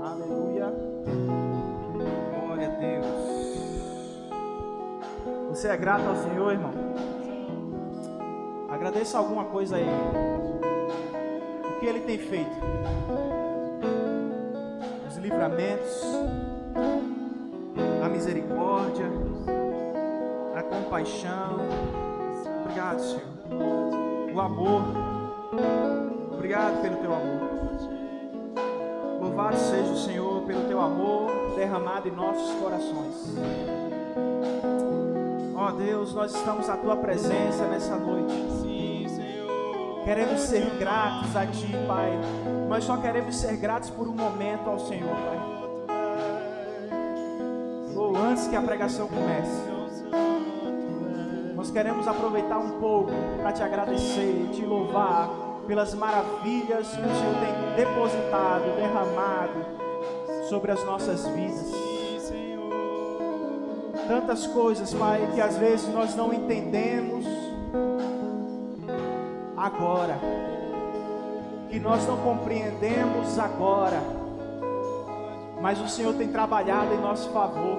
Aleluia. Glória a Deus. Você é grato ao Senhor, irmão? Agradeça alguma coisa a Ele. O que Ele tem feito? Os livramentos, a misericórdia, a compaixão. Obrigado, Senhor. O amor. Obrigado pelo teu amor. Louvado seja o Senhor pelo teu amor derramado em nossos corações. Ó Deus, nós estamos à tua presença nessa noite. Sim, Senhor. Queremos ser gratos a ti, Pai. Nós só queremos ser gratos por um momento ao Senhor, Pai. Ou antes que a pregação comece, nós queremos aproveitar um pouco para te agradecer, te louvar pelas maravilhas que o Senhor tem depositado, derramado sobre as nossas vidas. Tantas coisas, Pai, que às vezes nós não entendemos agora, que nós não compreendemos agora, mas o Senhor tem trabalhado em nosso favor,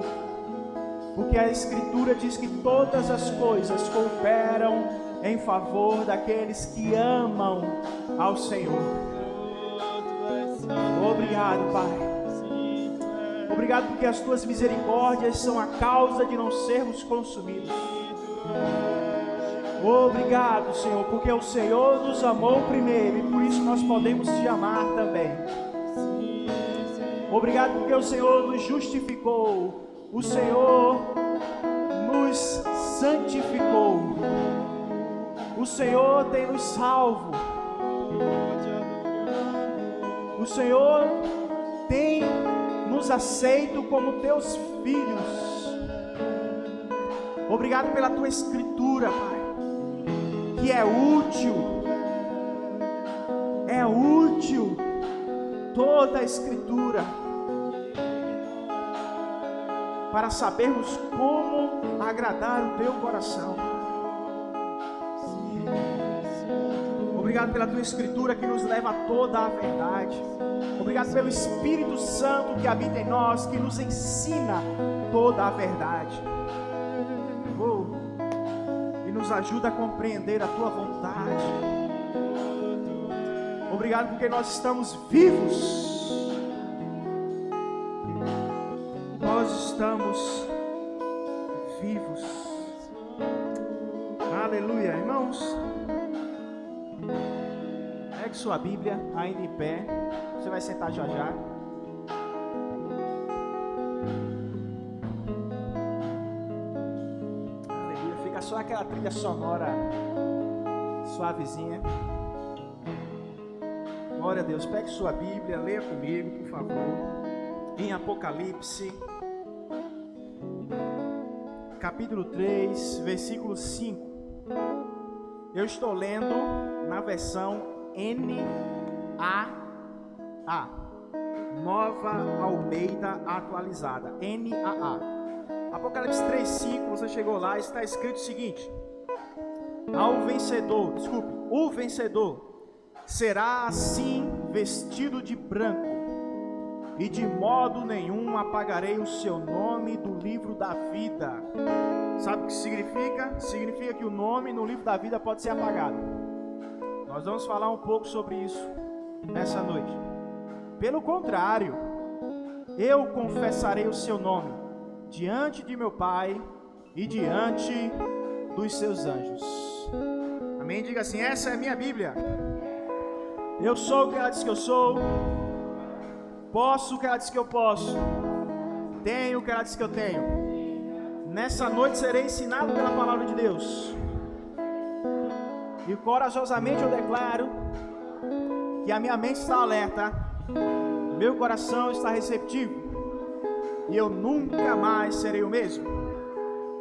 porque a Escritura diz que todas as coisas cooperam em favor daqueles que amam ao Senhor. Obrigado, Pai. Obrigado porque as tuas misericórdias são a causa de não sermos consumidos. Obrigado, Senhor, porque o Senhor nos amou primeiro e por isso nós podemos te amar também. Obrigado porque o Senhor nos justificou, o Senhor nos santificou, o Senhor tem nos salvo, o Senhor tem nos aceito como teus filhos. Obrigado pela tua Escritura, Pai, que é útil toda a Escritura para sabermos como agradar o teu coração. Obrigado pela tua Escritura que nos leva a toda a verdade. Obrigado pelo Espírito Santo que habita em nós, que nos ensina toda a verdade. E nos ajuda a compreender a tua vontade. Obrigado porque nós estamos vivos. Nós estamos vivos. Aleluia, irmãos. Pegue sua Bíblia, ainda em pé. Você vai sentar já já. Aleluia. Fica só aquela trilha sonora suavezinha. Glória a Deus. Pegue sua Bíblia, leia comigo, por favor. Em Apocalipse, capítulo 3, versículo 5. Eu estou lendo na versão NAA, Nova Almeida Atualizada, NAA. Apocalipse 3:5, você chegou lá, está escrito o seguinte: o vencedor será assim vestido de branco, e de modo nenhum apagarei o seu nome do livro da vida. Sabe o que significa? Significa que o nome no livro da vida pode ser apagado. Nós vamos falar um pouco sobre isso nessa noite. Pelo contrário, eu confessarei o seu nome diante de meu Pai e diante dos seus anjos. Amém? Diga assim: essa é a minha Bíblia. Eu sou o que ela diz que eu sou. Posso o que ela diz que eu posso. Tenho o que ela diz que eu tenho. Nessa noite serei ensinado pela palavra de Deus. E corajosamente eu declaro que a minha mente está alerta, meu coração está receptivo, e eu nunca mais serei o mesmo.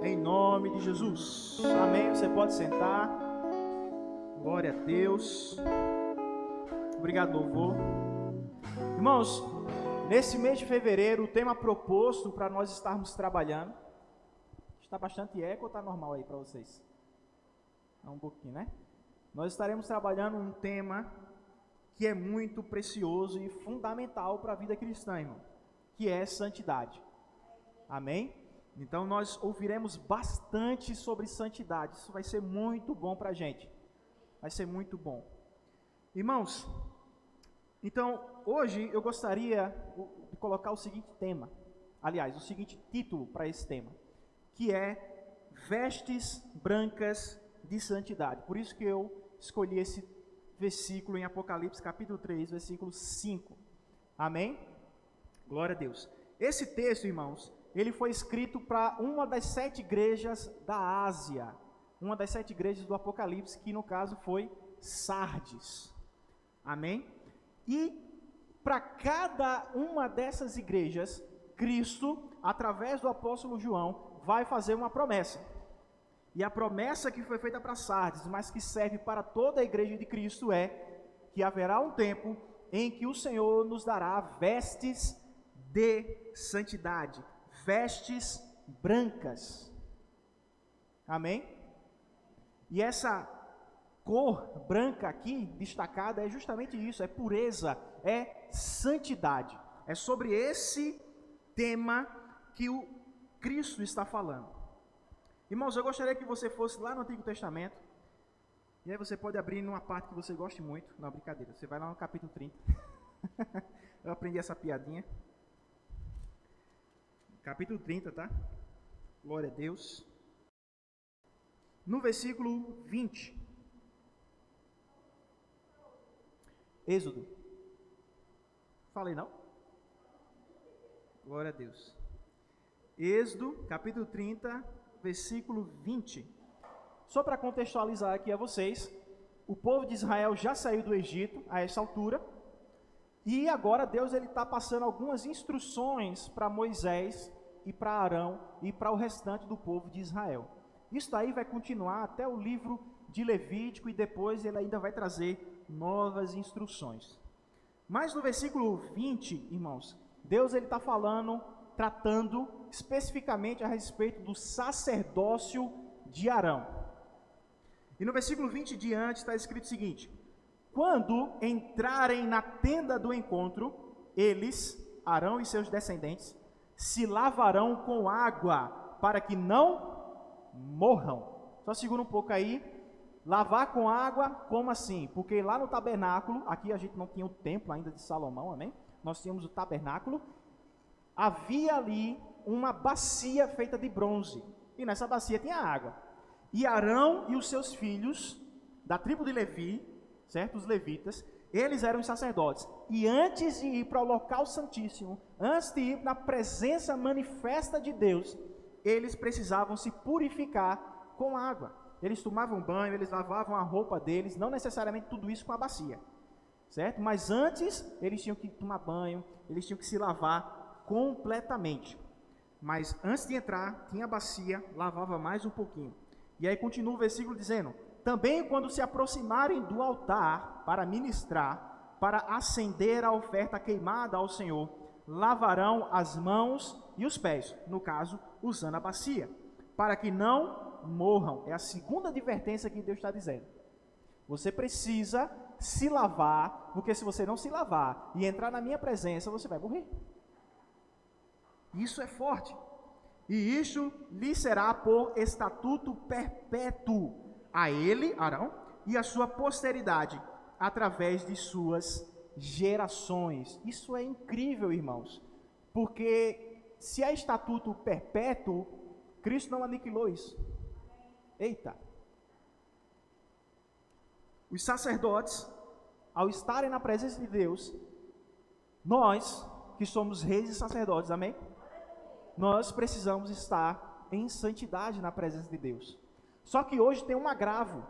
Em nome de Jesus. Amém. Você pode sentar. Glória a Deus. Obrigado, louvor. Irmãos, nesse mês de fevereiro, o tema proposto para nós estarmos trabalhando, está bastante eco ou está normal aí para vocês? Um pouquinho, né? Nós estaremos trabalhando um tema que é muito precioso e fundamental para a vida cristã, irmão, que é santidade. Amém? Então nós ouviremos bastante sobre santidade. Isso vai ser muito bom para a gente. Vai ser muito bom. Irmãos, então hoje eu gostaria de colocar o seguinte tema. Aliás, o seguinte título para esse tema, que é vestes brancas de santidade. Por isso que eu escolhi esse versículo em Apocalipse capítulo 3, versículo 5. Amém? Glória a Deus. Esse texto, irmãos, ele foi escrito para uma das 7 igrejas da Ásia, uma das 7 igrejas do Apocalipse, que no caso foi Sardes. Amém? E para cada uma dessas igrejas, Cristo, através do apóstolo João, vai fazer uma promessa. E a promessa que foi feita para Sardes, mas que serve para toda a igreja de Cristo, é que haverá um tempo em que o Senhor nos dará vestes de santidade, vestes brancas. Amém? E essa cor branca aqui, destacada, é justamente isso, é pureza, é santidade. É sobre esse tema que o Cristo está falando. Irmãos, eu gostaria que você fosse lá no Antigo Testamento, e aí você pode abrir numa parte que você goste muito. Não, brincadeira, você vai lá no capítulo 30. Eu aprendi essa piadinha. Capítulo 30, tá? Glória a Deus. No versículo 20. Êxodo. Falei não? Glória a Deus. Êxodo, capítulo 30, versículo 20. Só para contextualizar aqui a vocês, o povo de Israel já saiu do Egito a essa altura, e agora Deus está passando algumas instruções para Moisés e para Arão e para o restante do povo de Israel. Isso aí vai continuar até o livro de Levítico, e depois ele ainda vai trazer novas instruções. Mas no versículo 20, irmãos, Deus está tratando especificamente a respeito do sacerdócio de Arão. E no versículo 20 diante está escrito o seguinte: quando entrarem na tenda do encontro, eles, Arão e seus descendentes, se lavarão com água para que não morram. Só segura um pouco aí. Lavar com água, como assim? Porque lá no tabernáculo, aqui a gente não tinha o templo ainda de Salomão, amém? Nós tínhamos o tabernáculo. Havia ali uma bacia feita de bronze, e nessa bacia tinha água. E Arão e os seus filhos, da tribo de Levi, certo? Os levitas, eles eram os sacerdotes. E antes de ir para o local santíssimo, antes de ir na presença manifesta de Deus, eles precisavam se purificar com água. Eles tomavam banho, eles lavavam a roupa deles, não necessariamente tudo isso com a bacia, certo? Mas antes, eles tinham que tomar banho, eles tinham que se lavar completamente. Mas antes de entrar, tinha a bacia, lavava mais um pouquinho. E aí continua o versículo dizendo: também quando se aproximarem do altar para ministrar, para acender a oferta queimada ao Senhor, lavarão as mãos e os pés, no caso, usando a bacia, para que não morram. É a segunda advertência que Deus está dizendo. Você precisa se lavar, porque se você não se lavar e entrar na minha presença, você vai morrer. Isso é forte. E isso lhe será por estatuto perpétuo a ele, Arão, e a sua posteridade, através de suas gerações. Isso é incrível, irmãos, porque se é estatuto perpétuo, Cristo não aniquilou isso. Eita! Os sacerdotes, ao estarem na presença de Deus, nós, que somos reis e sacerdotes, amém? Nós precisamos estar em santidade na presença de Deus. Só que hoje tem um agravo.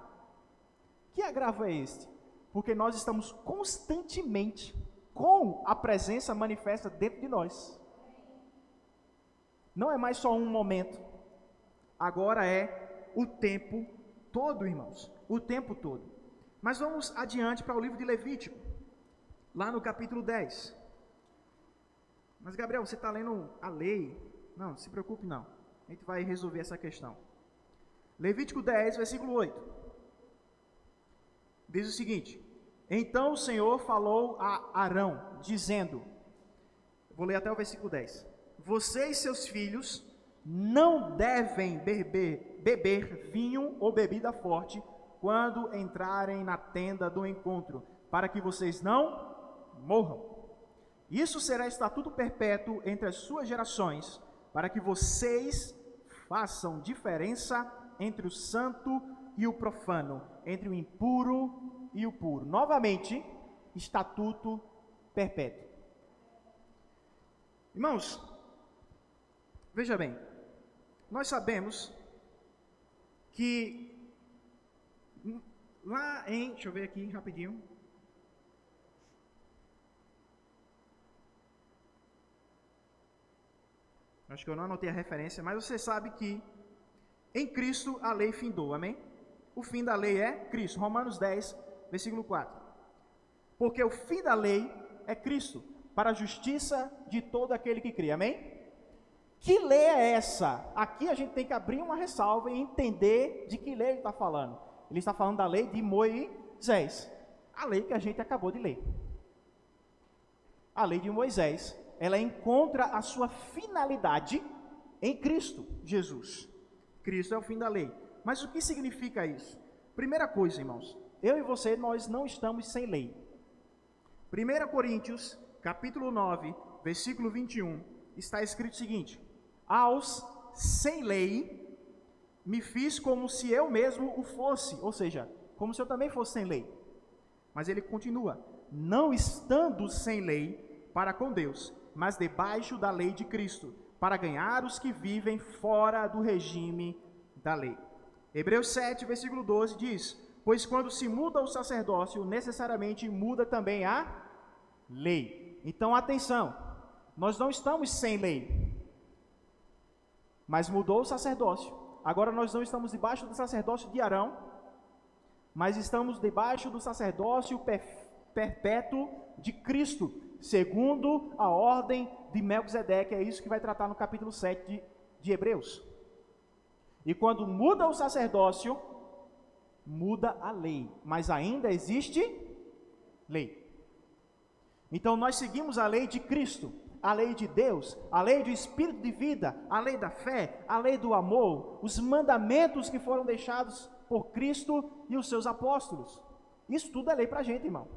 Que agravo é este? Porque nós estamos constantemente com a presença manifesta dentro de nós. Não é mais só um momento. Agora é o tempo todo, irmãos. O tempo todo. Mas vamos adiante para o livro de Levítico. Lá no capítulo 10. Mas Gabriel, você está lendo a lei? Não, se preocupe não. A gente vai resolver essa questão. Levítico 10, versículo 8. Diz o seguinte: Então o Senhor falou a Arão, dizendo, vou ler até o versículo 10. Você e seus filhos não devem beber vinho ou bebida forte quando entrarem na tenda do encontro, para que vocês não morram. Isso será estatuto perpétuo entre as suas gerações, para que vocês façam diferença entre o santo e o profano, entre o impuro e o puro. Novamente, estatuto perpétuo. Irmãos, veja bem, nós sabemos que lá em, deixa eu ver aqui rapidinho, acho que eu não anotei a referência, mas você sabe que em Cristo a lei findou, amém? O fim da lei é Cristo, Romanos 10, versículo 4. Porque o fim da lei é Cristo, para a justiça de todo aquele que crê, amém? Que lei é essa? Aqui a gente tem que abrir uma ressalva e entender de que lei ele está falando. Ele está falando da lei de Moisés, a lei que a gente acabou de ler. A lei de Moisés, ela encontra a sua finalidade em Cristo Jesus. Cristo é o fim da lei. Mas o que significa isso? Primeira coisa, irmãos, eu e você, nós não estamos sem lei. 1 Coríntios, capítulo 9, versículo 21, está escrito o seguinte: aos sem lei, me fiz como se eu mesmo o fosse, ou seja, como se eu também fosse sem lei. Mas ele continua, não estando sem lei para com Deus, mas debaixo da lei de Cristo, para ganhar os que vivem fora do regime da lei. Hebreus 7, versículo 12 diz, pois quando se muda o sacerdócio, necessariamente muda também a lei. Então, atenção, nós não estamos sem lei, mas mudou o sacerdócio. Agora nós não estamos debaixo do sacerdócio de Arão, mas estamos debaixo do sacerdócio perpétuo de Cristo, segundo a ordem de Melquisedeque. É isso que vai tratar no capítulo 7 de Hebreus. E quando muda o sacerdócio, muda a lei, mas ainda existe lei. Então nós seguimos a lei de Cristo, a lei de Deus, a lei do Espírito de vida, a lei da fé, a lei do amor, os mandamentos que foram deixados por Cristo e os seus apóstolos. Isso tudo é lei para a gente, irmão.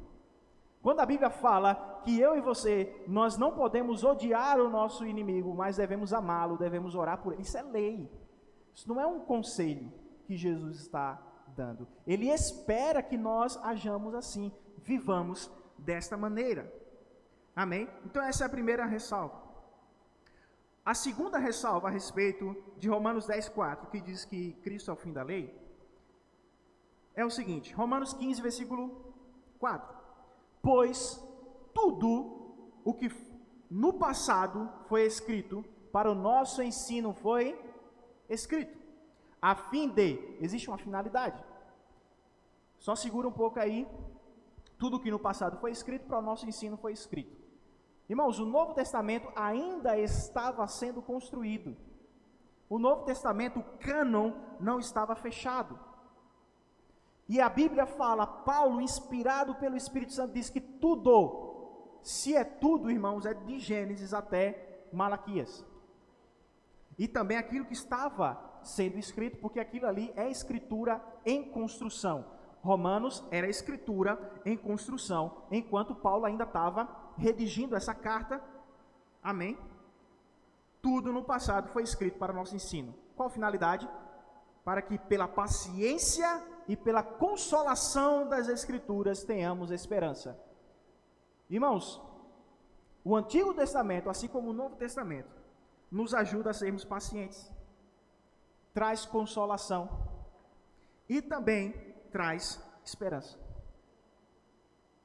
Quando a Bíblia fala que eu e você, nós não podemos odiar o nosso inimigo, mas devemos amá-lo, devemos orar por ele, isso é lei. Isso não é um conselho que Jesus está dando. Ele espera que nós hajamos assim, vivamos desta maneira. Amém? Então essa é a primeira ressalva. A segunda ressalva a respeito de Romanos 10:4, que diz que Cristo é o fim da lei, é o seguinte, Romanos 15, versículo 4. Pois tudo o que no passado foi escrito, para o nosso ensino foi escrito, a fim de, existe uma finalidade, só segura um pouco aí, tudo que no passado foi escrito, para o nosso ensino foi escrito. Irmãos, o Novo Testamento ainda estava sendo construído, o Novo Testamento, o cânon, não estava fechado, e a Bíblia fala, Paulo, inspirado pelo Espírito Santo, diz que tudo, se é tudo, irmãos, é de Gênesis até Malaquias, e também aquilo que estava sendo escrito, porque aquilo ali é escritura em construção. Romanos era escritura em construção, enquanto Paulo ainda estava redigindo essa carta, amém? Tudo no passado foi escrito para o nosso ensino. Qual finalidade? Para que pela paciência e pela consolação das Escrituras tenhamos esperança. Irmãos, o Antigo Testamento, assim como o Novo Testamento, nos ajuda a sermos pacientes, traz consolação e também traz esperança.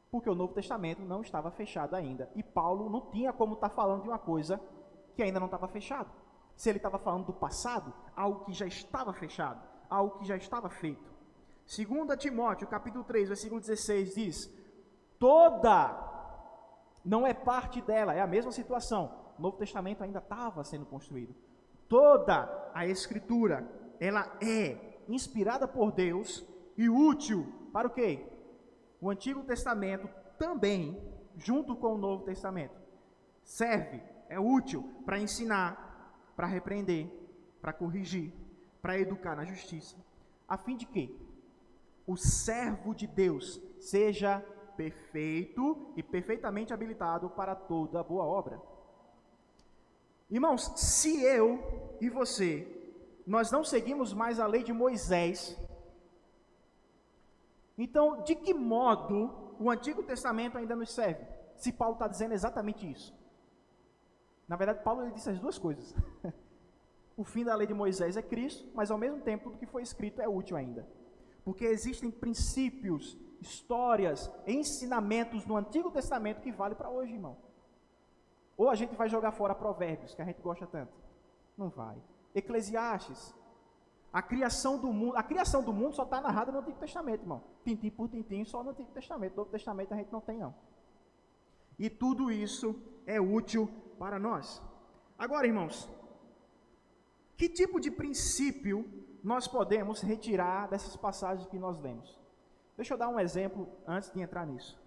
Porque o Novo Testamento não estava fechado ainda, e Paulo não tinha como estar falando de uma coisa que ainda não estava fechado. Se ele estava falando do passado, algo que já estava fechado, algo que já estava feito. 2 Timóteo, capítulo 3, versículo 16, diz, toda, não é parte dela, é a mesma situação, o Novo Testamento ainda estava sendo construído. Toda a Escritura, ela é inspirada por Deus e útil para o quê? o Antigo Testamento também, junto com o Novo Testamento, serve, é útil para ensinar, para repreender, para corrigir, para educar na justiça, a fim de que o servo de Deus seja perfeito e perfeitamente habilitado para toda boa obra. Irmãos, se eu e você, nós não seguimos mais a lei de Moisés, então de que modo o Antigo Testamento ainda nos serve? Se Paulo está dizendo exatamente isso. Na verdade, Paulo ele disse as duas coisas. O fim da lei de Moisés é Cristo, mas ao mesmo tempo tudo que foi escrito é útil ainda. Porque existem princípios, histórias, ensinamentos no Antigo Testamento que valem para hoje, irmão. Ou a gente vai jogar fora Provérbios, que a gente gosta tanto. Não vai. Eclesiastes. A criação do mundo só está narrada no Antigo Testamento, irmão. Tintim por tintim, só no Antigo Testamento. No Novo Testamento a gente não tem, não. E tudo isso é útil para nós. Agora, irmãos, que tipo de princípio nós podemos retirar dessas passagens que nós lemos? Deixa eu dar um exemplo antes de entrar nisso.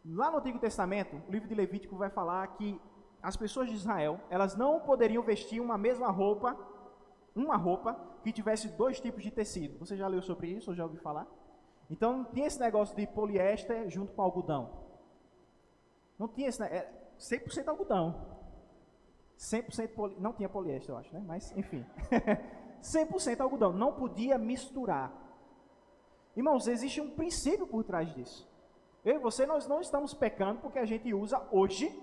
Lá no Antigo Testamento, o livro de Levítico vai falar que as pessoas de Israel, elas não poderiam vestir uma roupa que tivesse dois tipos de tecido. Você já leu sobre isso ou já ouviu falar? Então, não tinha esse negócio de poliéster junto com algodão. Não tinha esse negócio, 100% algodão. 100% não tinha poliéster, eu acho, né? Mas, enfim. 100% algodão, não podia misturar. Irmãos, existe um princípio por trás disso. Eu e você, nós não estamos pecando porque a gente usa hoje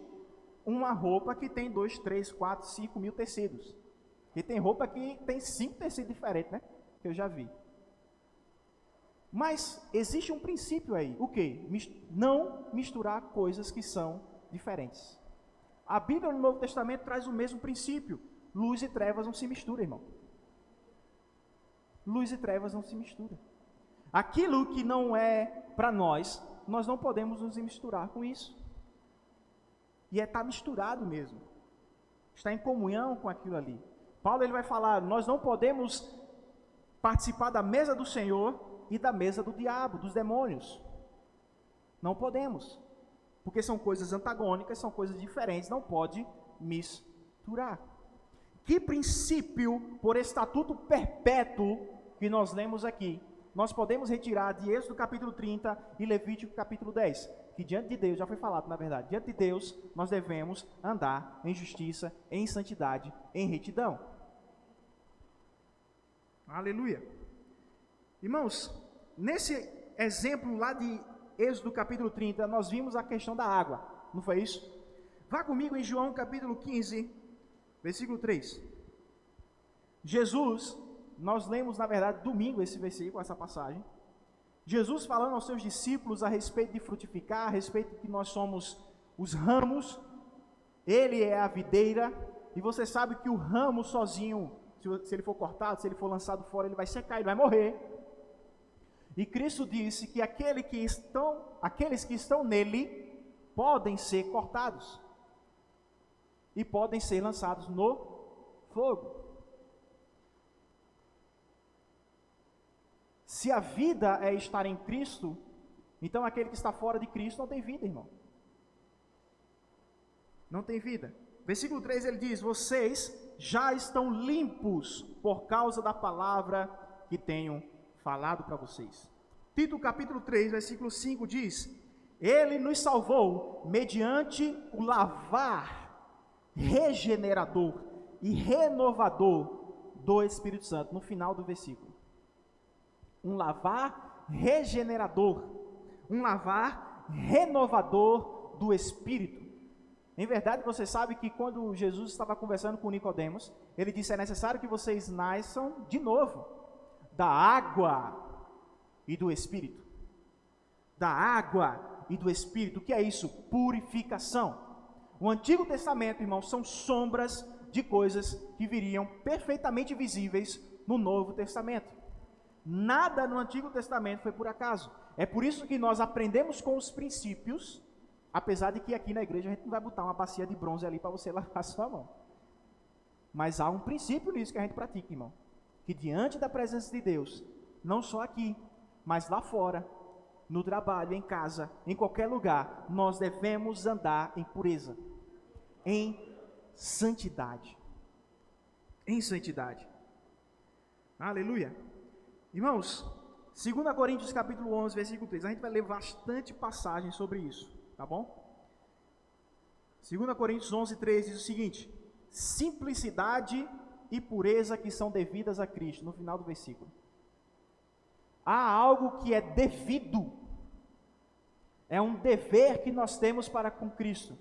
uma roupa que tem 2, 3, 4, 5 mil tecidos. E tem roupa que tem 5 tecidos diferentes, né? Que eu já vi. Mas existe um princípio aí. O quê? Não misturar coisas que são diferentes. A Bíblia no Novo Testamento traz o mesmo princípio. Luz e trevas não se misturam, irmão. Luz e trevas não se misturam. Aquilo que não é para nós não podemos nos misturar com isso. E está misturado mesmo. Está em comunhão com aquilo ali. Paulo ele vai falar, nós não podemos participar da mesa do Senhor e da mesa do diabo, dos demônios. Não podemos. Porque são coisas antagônicas, são coisas diferentes, não pode misturar. Que princípio, por estatuto perpétuo, que nós lemos aqui, nós podemos retirar de Êxodo capítulo 30 e Levítico capítulo 10, que diante de Deus, já foi falado na verdade, diante de Deus nós devemos andar em justiça, em santidade, em retidão. Aleluia. Irmãos, nesse exemplo lá de Êxodo capítulo 30, nós vimos a questão da água, não foi isso? Vá comigo em João capítulo 15, versículo 3. Jesus, nós lemos na verdade domingo esse versículo, essa passagem. Jesus falando aos seus discípulos a respeito de frutificar, a respeito de que nós somos os ramos, Ele é a videira, e você sabe que o ramo sozinho, se ele for cortado, se ele for lançado fora, ele vai secar, ele vai morrer. E Cristo disse que aqueles que estão nele podem ser cortados e podem ser lançados no fogo. Se a vida é estar em Cristo, então aquele que está fora de Cristo não tem vida, irmão. Não tem vida. Versículo 3 ele diz, vocês já estão limpos por causa da palavra que tenho falado para vocês. Tito capítulo 3, versículo 5 diz, Ele nos salvou mediante o lavar regenerador e renovador do Espírito Santo, no final do versículo. Um lavar regenerador, um lavar renovador do Espírito. Em verdade, você sabe que quando Jesus estava conversando com Nicodemos, ele disse, é necessário que vocês nasçam de novo, da água e do Espírito. Da água e do Espírito. O que é isso? Purificação. O Antigo Testamento, irmãos, são sombras de coisas que viriam perfeitamente visíveis no Novo Testamento. Nada no Antigo Testamento foi por acaso. É por isso que nós aprendemos com os princípios, apesar de que aqui na igreja a gente não vai botar uma bacia de bronze ali para você lavar a sua mão. Mas há um princípio nisso que a gente pratica, irmão. Que diante da presença de Deus, não só aqui, mas lá fora, no trabalho, em casa, em qualquer lugar, nós devemos andar em pureza, em santidade. Em santidade. Aleluia. Irmãos, 2 Coríntios capítulo 11, versículo 3. A gente vai ler bastante passagem sobre isso, tá bom? 2 Coríntios 11, 3 diz o seguinte: simplicidade e pureza que são devidas a Cristo, no final do versículo. Há algo que é devido, é um dever que nós temos para com Cristo,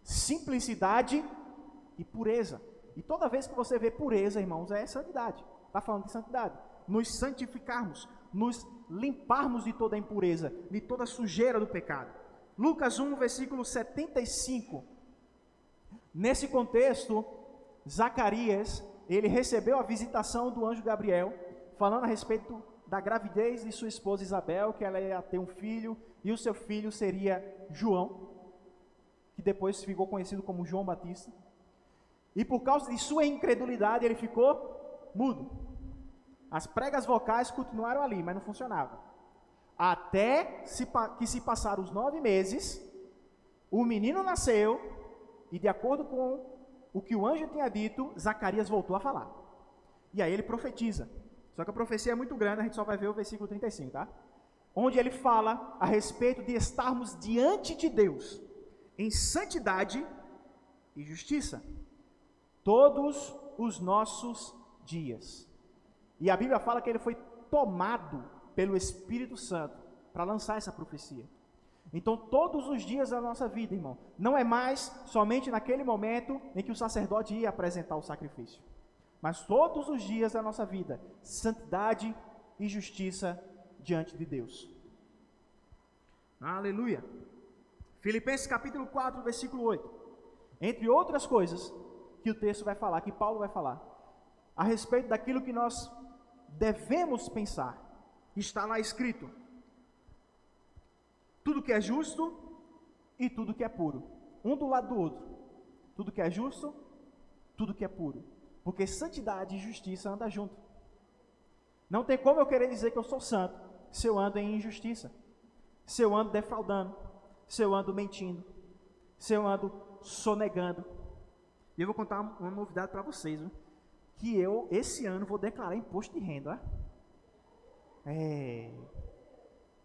simplicidade e pureza. E toda vez que você vê pureza, irmãos, é santidade, está falando de santidade, nos santificarmos, nos limparmos de toda a impureza, de toda a sujeira do pecado. Lucas 1, versículo 75, nesse contexto, Zacarias, ele recebeu a visitação do anjo Gabriel, falando a respeito da gravidez de sua esposa Isabel, que ela ia ter um filho, e o seu filho seria João, que depois ficou conhecido como João Batista. E por causa de sua incredulidade, ele ficou mudo. As pregas vocais continuaram ali, mas não funcionavam. Até que se passaram os 9 meses, o menino nasceu, e de acordo com o que o anjo tinha dito, Zacarias voltou a falar. E aí ele profetiza. Só que a profecia é muito grande, a gente só vai ver o versículo 35, tá? Onde ele fala a respeito de estarmos diante de Deus, em santidade e justiça, todos os nossos dias. E a Bíblia fala que ele foi tomado pelo Espírito Santo para lançar essa profecia. Então, todos os dias da nossa vida, irmão, não é mais somente naquele momento em que o sacerdote ia apresentar o sacrifício, mas todos os dias da nossa vida, santidade e justiça diante de Deus. Aleluia. Filipenses capítulo 4, versículo 8. Entre outras coisas que o texto vai falar, que Paulo vai falar, a respeito daquilo que nós devemos pensar, está lá escrito: tudo que é justo e tudo que é puro, um do lado do outro. Tudo que é justo, tudo que é puro, porque santidade e justiça andam junto. Não tem como eu querer dizer que eu sou santo se eu ando em injustiça, se eu ando defraudando, se eu ando mentindo, se eu ando sonegando. E eu vou contar uma novidade para vocês, viu? Que eu, esse ano, vou declarar imposto de renda.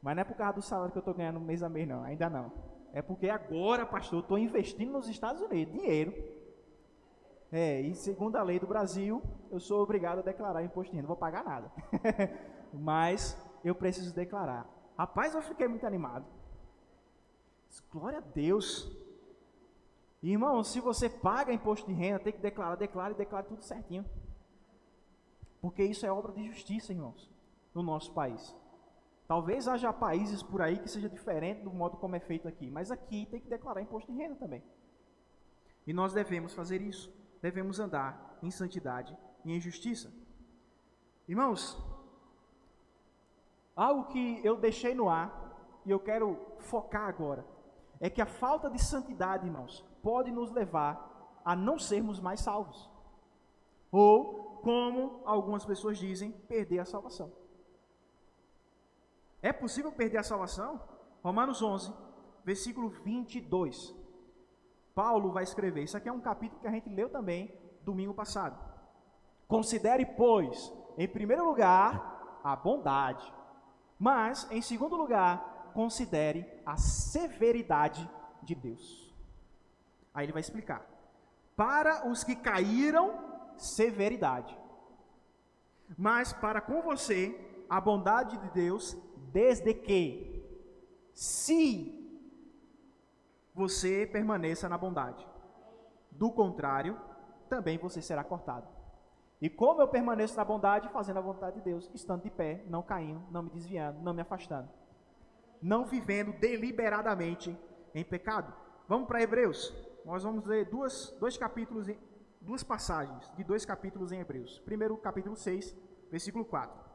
Mas não é por causa do salário que eu estou ganhando mês a mês, não. Ainda não. É porque agora, pastor, eu estou investindo nos Estados Unidos, dinheiro. E segundo a lei do Brasil, eu sou obrigado a declarar imposto de renda. Não vou pagar nada. Mas eu preciso declarar. Rapaz, eu fiquei muito animado. Glória a Deus. Irmão, se você paga imposto de renda, tem que declarar, declare tudo certinho. Porque isso é obra de justiça, irmãos, no nosso país. Talvez haja países por aí que seja diferente do modo como é feito aqui, mas aqui tem que declarar imposto de renda também. E nós devemos fazer isso, devemos andar em santidade e em justiça. Irmãos, algo que eu deixei no ar e eu quero focar agora, é que a falta de santidade, irmãos, pode nos levar a não sermos mais salvos. Ou, como algumas pessoas dizem, perder a salvação. É possível perder a salvação? Romanos 11, versículo 22. Paulo vai escrever, isso aqui é um capítulo que a gente leu também domingo passado. Considere, pois, em primeiro lugar, a bondade, mas, em segundo lugar, considere a severidade de Deus. Aí ele vai explicar. Para os que caíram, severidade. Mas para com você, a bondade de Deus, desde que, se você permaneça na bondade. Do contrário, também você será cortado. E como eu permaneço na bondade, fazendo a vontade de Deus, estando de pé, não caindo, não me desviando, não me afastando, não vivendo deliberadamente em pecado. Vamos para Hebreus. Nós vamos ler duas passagens de 2 capítulos em Hebreus. Primeiro, capítulo 6, versículo 4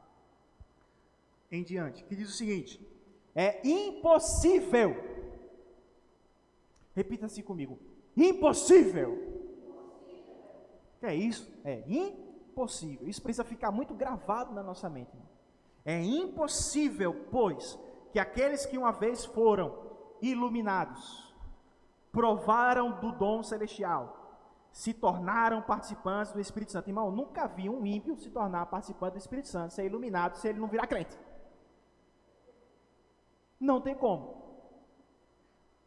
em diante, que diz o seguinte: é impossível, repita assim comigo, impossível. O que é isso? É impossível. Isso precisa ficar muito gravado na nossa mente. É impossível, pois, que aqueles que uma vez foram iluminados, provaram do dom celestial, se tornaram participantes do Espírito Santo. Irmão, nunca vi um ímpio se tornar participante do Espírito Santo, ser iluminado, se ele não virar crente. Não tem como.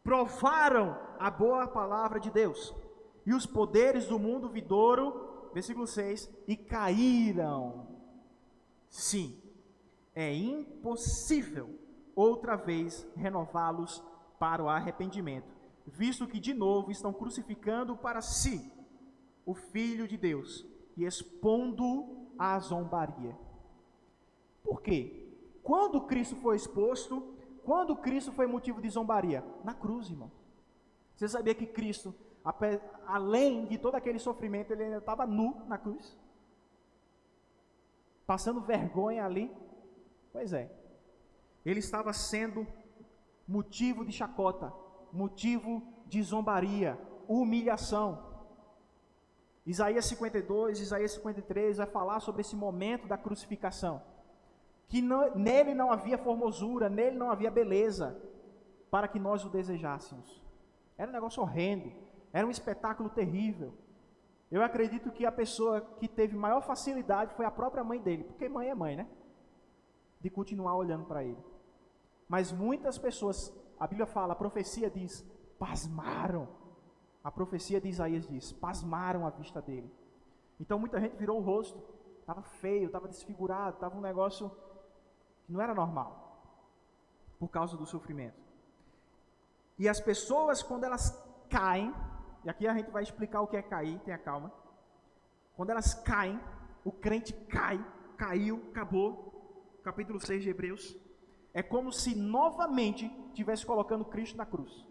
Provaram a boa palavra de Deus e os poderes do mundo vindouro, versículo 6, e caíram. Sim, é impossível outra vez renová-los para o arrependimento, visto que de novo estão crucificando para si o Filho de Deus e expondo à zombaria. Por quê? Quando Cristo foi exposto, quando Cristo foi motivo de zombaria? Na cruz, irmão. Você sabia que Cristo, além de todo aquele sofrimento, ele ainda estava nu na cruz? Passando vergonha ali? Pois é. Ele estava sendo motivo de chacota, motivo de zombaria, humilhação. Isaías 52, Isaías 53 vai falar sobre esse momento da crucificação. Que nele não havia formosura, nele não havia beleza, para que nós o desejássemos. Era um negócio horrendo, era um espetáculo terrível. Eu acredito que a pessoa que teve maior facilidade foi a própria mãe dele, porque mãe é mãe, né? De continuar olhando para ele. Mas muitas pessoas, a Bíblia fala, a profecia diz, pasmaram. A profecia de Isaías diz, pasmaram a vista dele. Então muita gente virou o rosto, estava feio, estava desfigurado, estava um negócio que não era normal, por causa do sofrimento. E as pessoas, quando elas caem, e aqui a gente vai explicar o que é cair, tenha calma. Quando elas caem, o crente caiu, acabou. Capítulo 6 de Hebreus. É como se novamente estivesse colocando Cristo na cruz.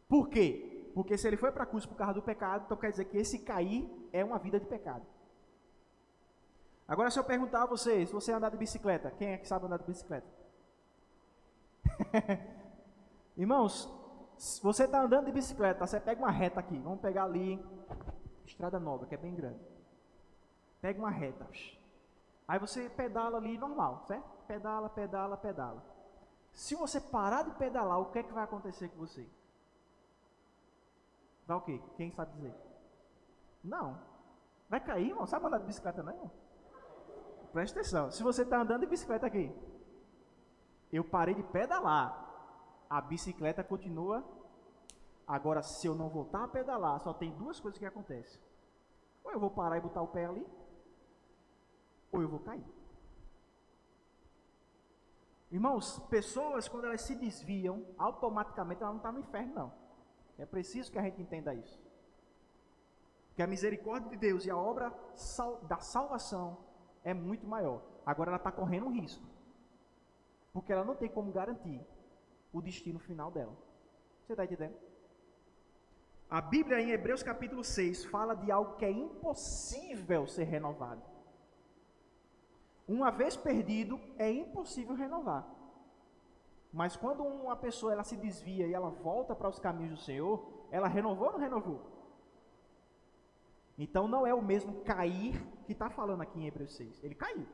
Por quê? Porque se ele foi para a cruz por causa do pecado, então quer dizer que esse cair é uma vida de pecado. Agora, se eu perguntar a vocês, se você andar de bicicleta, quem é que sabe andar de bicicleta? Irmãos, se você está andando de bicicleta, você pega uma reta aqui, vamos pegar ali, Estrada Nova, que é bem grande. Pega uma reta. Aí você pedala ali normal, certo? Pedala, pedala, pedala. Se você parar de pedalar, o que é que vai acontecer com você? Vai o quê? Quem sabe dizer? Não. Vai cair, irmão? Sabe andar de bicicleta, não, irmão? Presta atenção. Se você está andando de bicicleta aqui, eu parei de pedalar. A bicicleta continua. Agora, se eu não voltar a pedalar, só tem duas coisas que acontecem. Ou eu vou parar e botar o pé ali, ou eu vou cair. Irmãos, pessoas, quando elas se desviam, automaticamente ela não está no inferno, não. É preciso que a gente entenda isso. Que a misericórdia de Deus e a obra da salvação é muito maior. Agora ela está correndo um risco. Porque ela não tem como garantir o destino final dela. Você está entendendo? A Bíblia em Hebreus capítulo 6 fala de algo que é impossível ser renovado. Uma vez perdido, é impossível renovar. Mas quando uma pessoa ela se desvia e ela volta para os caminhos do Senhor, ela renovou ou não renovou? Então não é o mesmo cair que está falando aqui em Hebreus 6. Ele caiu.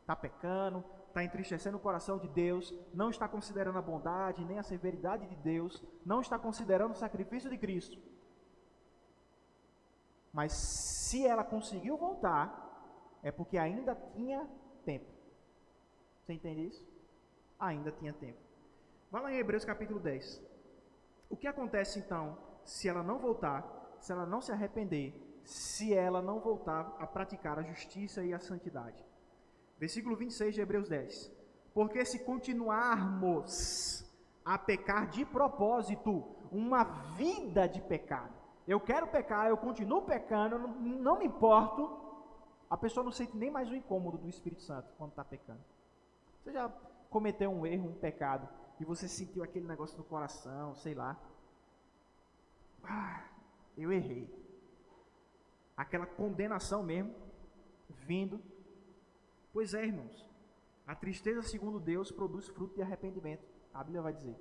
Está pecando, está entristecendo o coração de Deus, não está considerando a bondade, nem a severidade de Deus, não está considerando o sacrifício de Cristo. Mas se ela conseguiu voltar, é porque ainda tinha tempo. Você entende isso? Ainda tinha tempo. Vai lá em Hebreus capítulo 10. O que acontece então se ela não voltar, se ela não se arrepender, se ela não voltar a praticar a justiça e a santidade? Versículo 26 de Hebreus 10. Porque se continuarmos a pecar de propósito, uma vida de pecado. Eu quero pecar, eu continuo pecando, não me importo. A pessoa não sente nem mais o incômodo do Espírito Santo quando está pecando. Você já cometeu um erro, um pecado, e você sentiu aquele negócio no coração, sei lá. Eu errei. Aquela condenação mesmo, vindo. Pois é, irmãos. A tristeza, segundo Deus, produz fruto de arrependimento. A Bíblia vai dizer.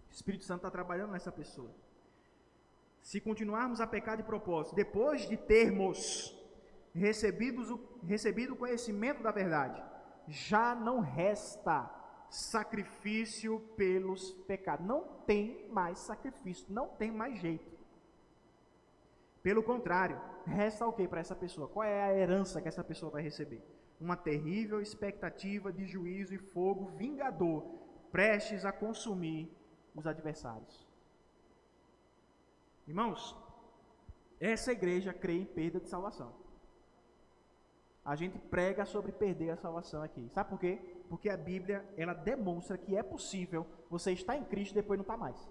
O Espírito Santo está trabalhando nessa pessoa. Se continuarmos a pecar de propósito, depois de termos recebido o conhecimento da verdade, já não resta sacrifício pelos pecados. Não tem mais sacrifício, não tem mais jeito. Pelo contrário, resta o que para essa pessoa? Qual é a herança que essa pessoa vai receber? Uma terrível expectativa de juízo e fogo vingador, prestes a consumir os adversários. Irmãos, essa igreja crê em perda de salvação. A gente prega sobre perder a salvação aqui. Sabe por quê? Porque a Bíblia, ela demonstra que é possível você estar em Cristo e depois não estar mais.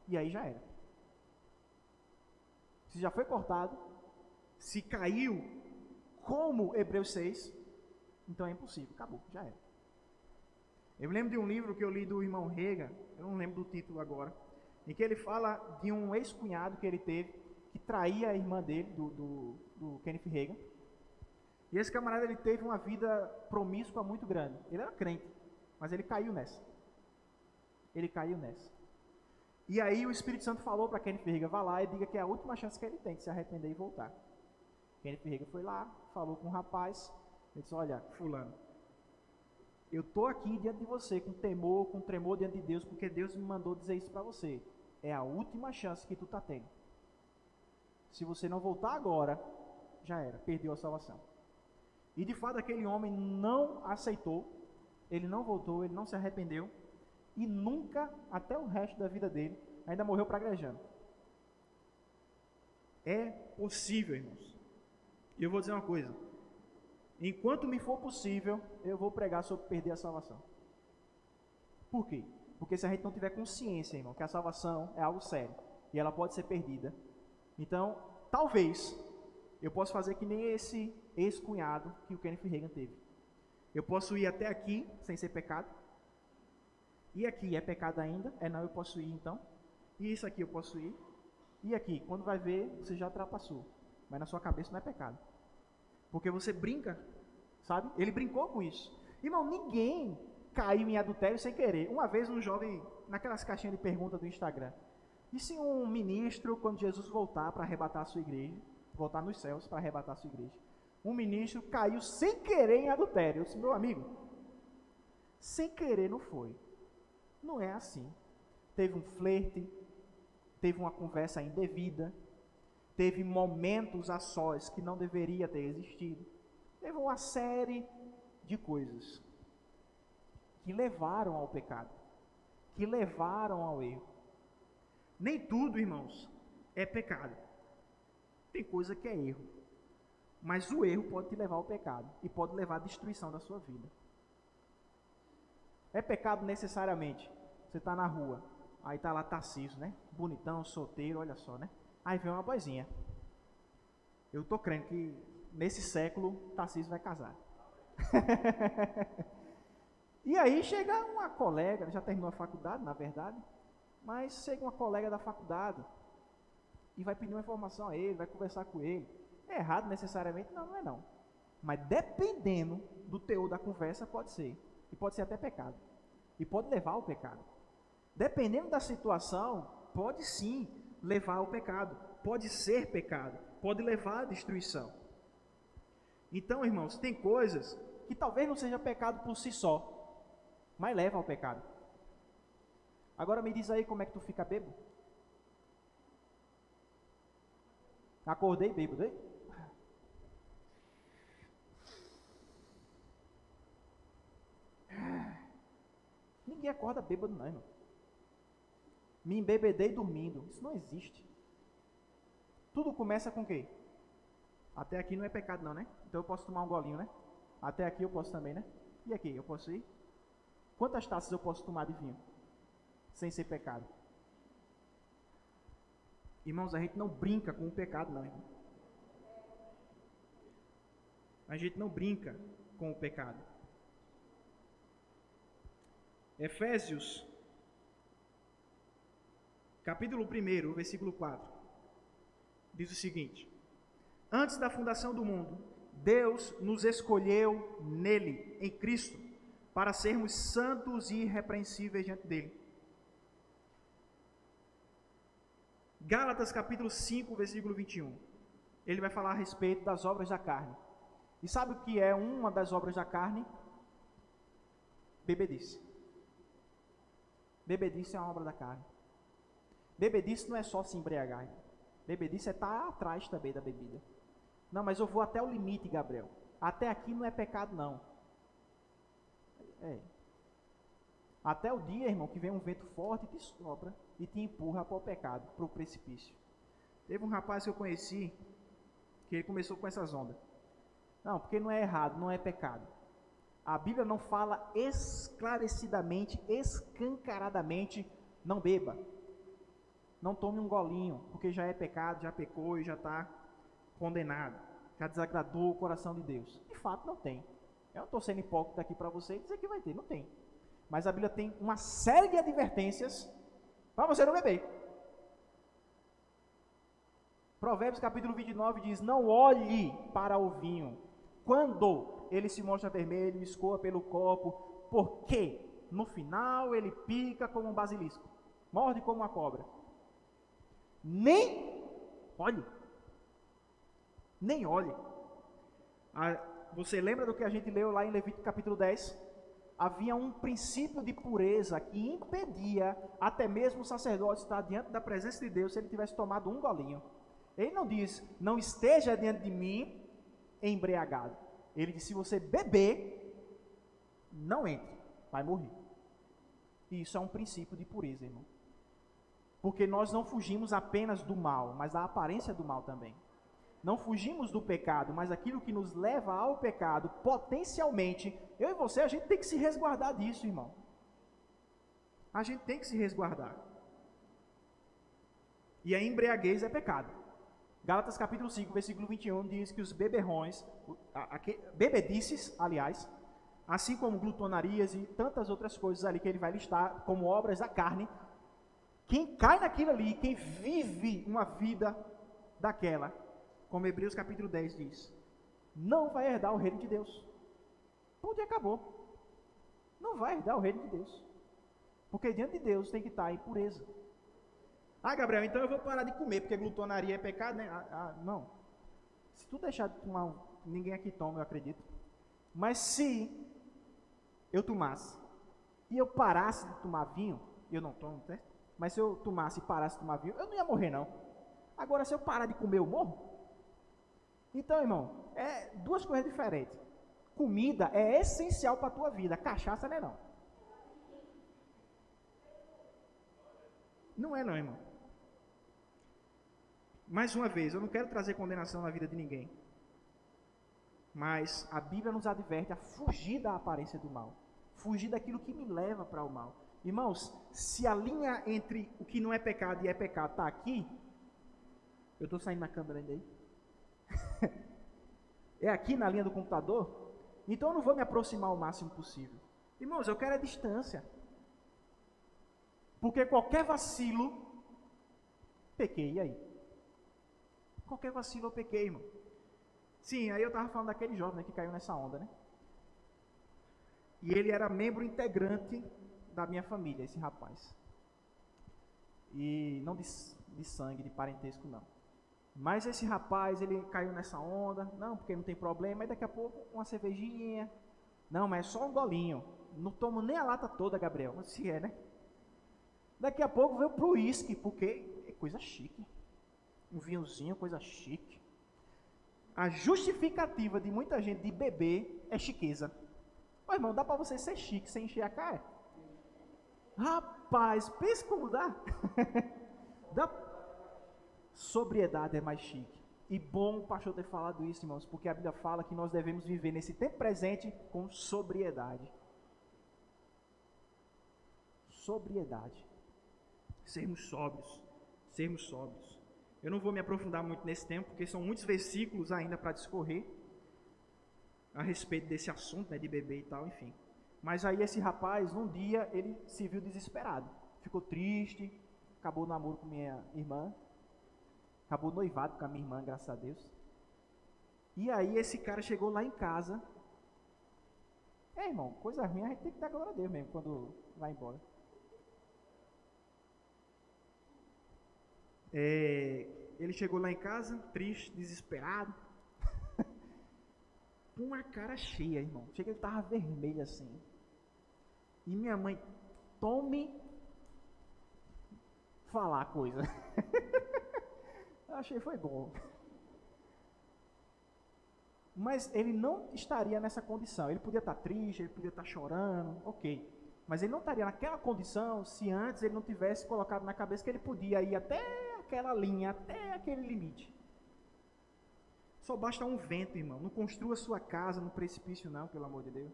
E aí já era. Se já foi cortado, se caiu como Hebreus 6, então é impossível, acabou, já era. Eu me lembro de um livro que eu li do irmão Reagan, eu não lembro do título agora, em que ele fala de um ex-cunhado que ele teve, que traía a irmã dele, do Kenneth Reagan. E esse camarada, ele teve uma vida promíscua muito grande. Ele era crente, mas ele caiu nessa. E aí o Espírito Santo falou para Kenneth Reagan, vá lá e diga que é a última chance que ele tem de se arrepender e voltar. Kenneth Reagan foi lá, falou com o rapaz, ele disse, olha, fulano, eu estou aqui diante de você com temor, com tremor diante de Deus, porque Deus me mandou dizer isso para você. É a última chance que tu está tendo. Se você não voltar agora, já era, perdeu a salvação. E de fato aquele homem não aceitou, ele não voltou, ele não se arrependeu, e nunca, até o resto da vida dele, ainda morreu praguejando. É possível, irmãos. E eu vou dizer uma coisa, enquanto me for possível, eu vou pregar sobre perder a salvação. Por quê? Porque se a gente não tiver consciência, irmão, que a salvação é algo sério, e ela pode ser perdida, então, talvez, eu possa fazer que nem esse ex-cunhado que o Kenneth Reagan teve. Eu posso ir até aqui, sem ser pecado, e aqui é pecado ainda, não, eu posso ir então, e isso aqui eu posso ir, e aqui, quando vai ver, você já ultrapassou, mas na sua cabeça não é pecado, porque você brinca, sabe? Ele brincou com isso. Irmão, ninguém caiu em adultério sem querer. Uma vez um jovem, naquelas caixinhas de pergunta do Instagram, e se um ministro, quando Jesus voltar para arrebatar a sua igreja, voltar nos céus para arrebatar a sua igreja, um ministro caiu sem querer em adultério? Eu disse, meu amigo, sem querer não foi. Não é assim. Teve um flerte, teve uma conversa indevida, teve momentos a sós que não deveria ter existido, teve uma série de coisas que levaram ao pecado, que levaram ao erro. Nem tudo, irmãos, é pecado. Tem coisa que é erro, mas o erro pode te levar ao pecado e pode levar à destruição da sua vida. É pecado necessariamente. Você está na rua, aí está lá Tarcísio, né? Bonitão, solteiro, olha só, né? Aí vem uma boizinha. Eu estou crendo que nesse século Tarcísio vai casar. E aí chega uma colega, já terminou a faculdade, na verdade, mas chega uma colega da faculdade e vai pedir uma informação a ele, vai conversar com ele. É errado necessariamente? Não, não é não. Mas dependendo do teor da conversa, pode ser. E pode ser até pecado. E pode levar ao pecado. Dependendo da situação, pode sim levar ao pecado. Pode ser pecado. Pode levar à destruição. Então, irmãos, tem coisas que talvez não seja pecado por si só, mas leva ao pecado. Agora me diz aí como é que tu fica bêbado. Acordei bêbado, hein? Ninguém acorda bêbado não, irmão. Me embebedei dormindo. Isso não existe. Tudo começa com o quê? Até aqui não é pecado não, né? Então eu posso tomar um golinho, né? Até aqui eu posso também, né? E aqui, eu posso ir? Quantas taças eu posso tomar de vinho? Sem ser pecado. Irmãos, a gente não brinca com o pecado não, irmão. A gente não brinca com o pecado. Efésios, capítulo 1, versículo 4, diz o seguinte: antes da fundação do mundo, Deus nos escolheu nele, em Cristo, para sermos santos e irrepreensíveis diante dele. Gálatas capítulo 5, versículo 21, ele vai falar a respeito das obras da carne. E sabe o que é uma das obras da carne? Bebedice. Bebedice é uma obra da carne. Bebedice não é só se embriagar. Bebedice é estar atrás também da bebida. Não, mas eu vou até o limite, Gabriel. Até aqui não é pecado, não. Até o dia, irmão, que vem um vento forte e te sopra e te empurra para o pecado, para o precipício. Teve um rapaz que eu conheci, que ele começou com essas ondas. Não, porque não é errado, não é pecado. A Bíblia não fala esclarecidamente, escancaradamente, não beba. Não tome um golinho, porque já é pecado, já pecou e já está condenado. Já desagradou o coração de Deus. De fato, não tem. Eu não estou sendo hipócrita aqui para você e dizer que vai ter, não tem. Mas a Bíblia tem uma série de advertências para você não beber. Provérbios capítulo 29 diz: não olhe para o vinho quando ele se mostra vermelho e escoa pelo copo, porque no final ele pica como um basilisco, morde como uma cobra. Nem olhe. Você lembra do que a gente leu lá em Levítico capítulo 10? Havia um princípio de pureza que impedia até mesmo o sacerdote estar diante da presença de Deus se ele tivesse tomado um golinho. Ele não diz, não esteja diante de mim embriagado. Ele diz, se você beber, não entre, vai morrer. E isso é um princípio de pureza, irmão. Porque nós não fugimos apenas do mal, mas da aparência do mal também. Não fugimos do pecado, mas aquilo que nos leva ao pecado, potencialmente, eu e você, a gente tem que se resguardar disso, irmão. A gente tem que se resguardar. E a embriaguez é pecado. Gálatas capítulo 5, versículo 21, diz que os beberrões, bebedices, aliás, assim como glutonarias e tantas outras coisas ali que ele vai listar como obras da carne, quem cai naquilo ali, quem vive uma vida daquela, como Hebreus capítulo 10 diz, não vai herdar o reino de Deus. Ponto e acabou. Não vai herdar o reino de Deus. Porque diante de Deus tem que estar em pureza. Ah, Gabriel, então eu vou parar de comer, porque glutonaria é pecado, né? Não. Se tu deixar de tomar, ninguém aqui toma, eu acredito. Mas se eu tomasse, e eu parasse de tomar vinho, eu não tomo, certo? Mas se eu tomasse e parasse de tomar vinho, eu não ia morrer, não. Agora, se eu parar de comer, eu morro? Então, irmão, é duas coisas diferentes. Comida é essencial para a tua vida, cachaça não é não. Não é não, irmão. Mais uma vez, eu não quero trazer condenação na vida de ninguém. Mas a Bíblia nos adverte a fugir da aparência do mal. Fugir daquilo que me leva para o mal. Irmãos, se a linha entre o que não é pecado e é pecado está aqui, eu estou saindo na câmera ainda aí? É aqui na linha do computador? Então eu não vou me aproximar o máximo possível. Irmãos, eu quero a distância. Porque qualquer vacilo, pequei, e aí? Qualquer vacilo eu pequei, irmão. Sim, aí eu estava falando daquele jovem, né, que caiu nessa onda, né? E ele era membro integrante da minha família, esse rapaz. E não de sangue, de parentesco, não. Mas esse rapaz, ele caiu nessa onda, não, porque não tem problema, aí daqui a pouco uma cervejinha, não, mas é só um golinho, não tomo nem a lata toda, Gabriel, se é, né? Daqui a pouco veio pro uísque, porque é coisa chique, um vinhozinho, coisa chique. A justificativa de muita gente de beber é chiqueza. Ô irmão, dá pra você ser chique sem encher a cara? Rapaz, pense como dá. Sobriedade é mais chique. E bom o pastor ter falado isso, irmãos, porque a Bíblia fala que nós devemos viver nesse tempo presente com sobriedade. Sobriedade. Sermos sóbrios. Sermos sóbrios. Eu não vou me aprofundar muito nesse tempo, porque são muitos versículos ainda para discorrer a respeito desse assunto, né, de beber e tal, enfim. Mas aí esse rapaz, um dia, ele se viu desesperado. Ficou triste, acabou o namoro com minha irmã. Acabou noivado com a minha irmã, graças a Deus. E aí esse cara chegou lá em casa. Irmão, coisa ruim a gente tem que dar glória a Deus mesmo quando vai embora. Ele chegou lá em casa, triste, desesperado. Com a cara cheia, irmão. Chega, ele estava vermelho assim. E minha mãe, tome falar coisa. Eu achei que foi bom. Mas ele não estaria nessa condição. Ele podia estar triste, ele podia estar chorando, ok. Mas ele não estaria naquela condição se antes ele não tivesse colocado na cabeça que ele podia ir até aquela linha, até aquele limite. Só basta um vento, irmão. Não construa sua casa no precipício, não, pelo amor de Deus.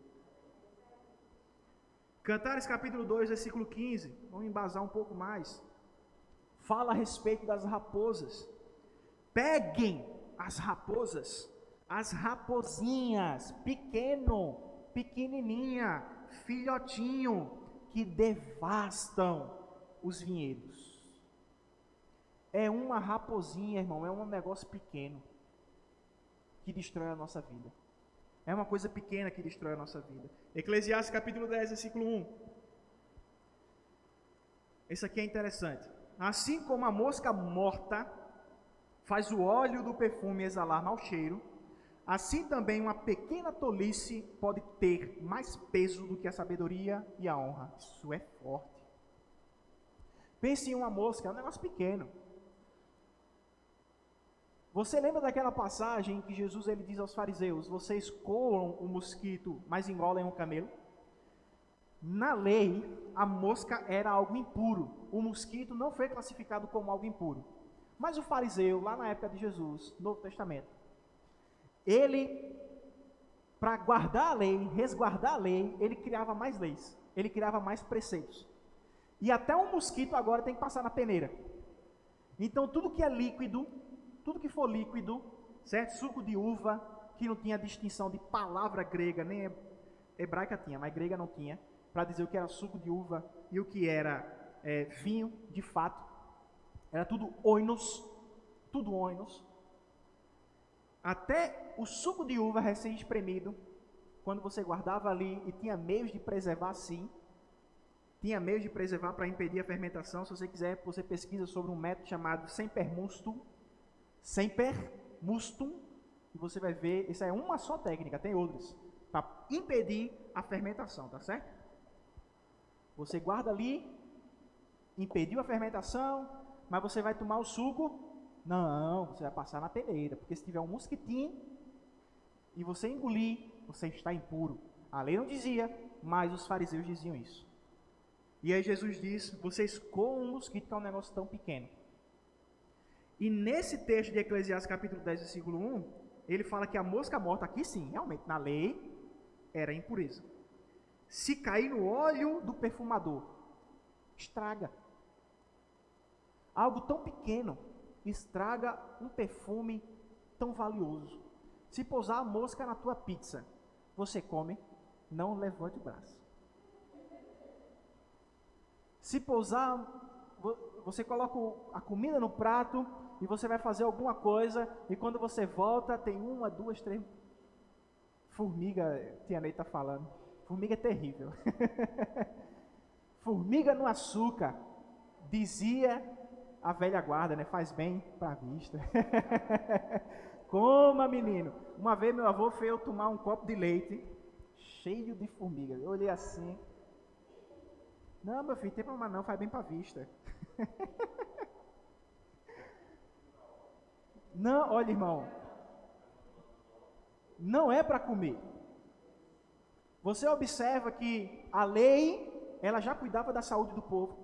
Cantares capítulo 2, versículo 15. Vamos embasar um pouco mais. Fala a respeito das raposas. Peguem as raposas, as raposinhas, pequenininha, filhotinho, que devastam os vinhedos. É uma raposinha, irmão, é um negócio pequeno que destrói a nossa vida. É uma coisa pequena que destrói a nossa vida. Eclesiastes capítulo 10, versículo 1. Esse aqui é interessante. Assim como a mosca morta faz o óleo do perfume exalar mau cheiro, assim também uma pequena tolice pode ter mais peso do que a sabedoria e a honra. Isso é forte. Pense em uma mosca, é um negócio pequeno. Você lembra daquela passagem em que Jesus ele diz aos fariseus: vocês coam o mosquito, mas engolem o camelo? Na lei, a mosca era algo impuro. O mosquito não foi classificado como algo impuro. Mas o fariseu, lá na época de Jesus, no Novo Testamento, ele, para guardar a lei, resguardar a lei, ele criava mais leis, ele criava mais preceitos. E até um mosquito agora tem que passar na peneira. Então tudo que é líquido, tudo que for líquido, certo? Suco de uva, que não tinha distinção de palavra grega, nem hebraica tinha, mas grega não tinha, para dizer o que era suco de uva e o que era vinho, de fato. Era tudo oinos, tudo oinos. Até o suco de uva recém-espremido, quando você guardava ali e tinha meios de preservar, sim. Tinha meios de preservar para impedir a fermentação. Se você quiser, você pesquisa sobre um método chamado sempermustum, e você vai ver, isso é uma só técnica, tem outras, para impedir a fermentação, tá certo? Você guarda ali, impediu a fermentação, mas você vai tomar o suco? Não, você vai passar na peneira, porque se tiver um mosquitinho e você engolir, você está impuro. A lei não dizia, mas os fariseus diziam isso. E aí Jesus diz: vocês coam um mosquito, que é um negócio tão pequeno. E nesse texto de Eclesiastes capítulo 10, versículo 1, ele fala que a mosca morta, aqui sim, realmente, na lei, era impureza. Se cair no óleo do perfumador, estraga. Algo tão pequeno estraga um perfume tão valioso. Se pousar a mosca na tua pizza, você come, não levante o braço. Se pousar, você coloca a comida no prato e você vai fazer alguma coisa, e quando você volta, tem 1, 2, 3 formiga, tia Ney está falando. Formiga é terrível. Formiga no açúcar, dizia a velha guarda, né? Faz bem para a vista. Coma, menino. Uma vez meu avô fez eu tomar um copo de leite cheio de formiga. Eu olhei assim. Não, meu filho, tem problema não, faz bem para a vista. Não, olha, irmão. Não é para comer. Você observa que a lei, ela já cuidava da saúde do povo.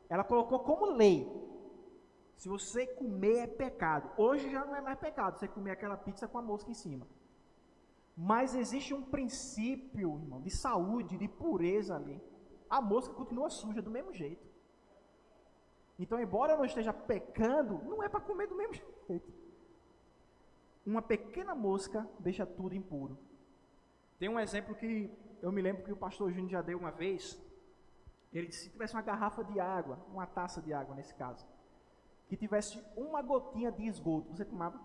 Ela colocou como lei: se você comer é pecado. Hoje já não é mais pecado você comer aquela pizza com a mosca em cima. Mas existe um princípio, irmão, de saúde, de pureza ali. A mosca continua suja do mesmo jeito. Então, embora eu não esteja pecando, não é para comer do mesmo jeito. Uma pequena mosca deixa tudo impuro. Tem um exemplo que eu me lembro que o pastor Júnior já deu uma vez. Ele disse: se tivesse uma garrafa de água, uma taça de água nesse caso, que tivesse uma gotinha de esgoto, você tomava?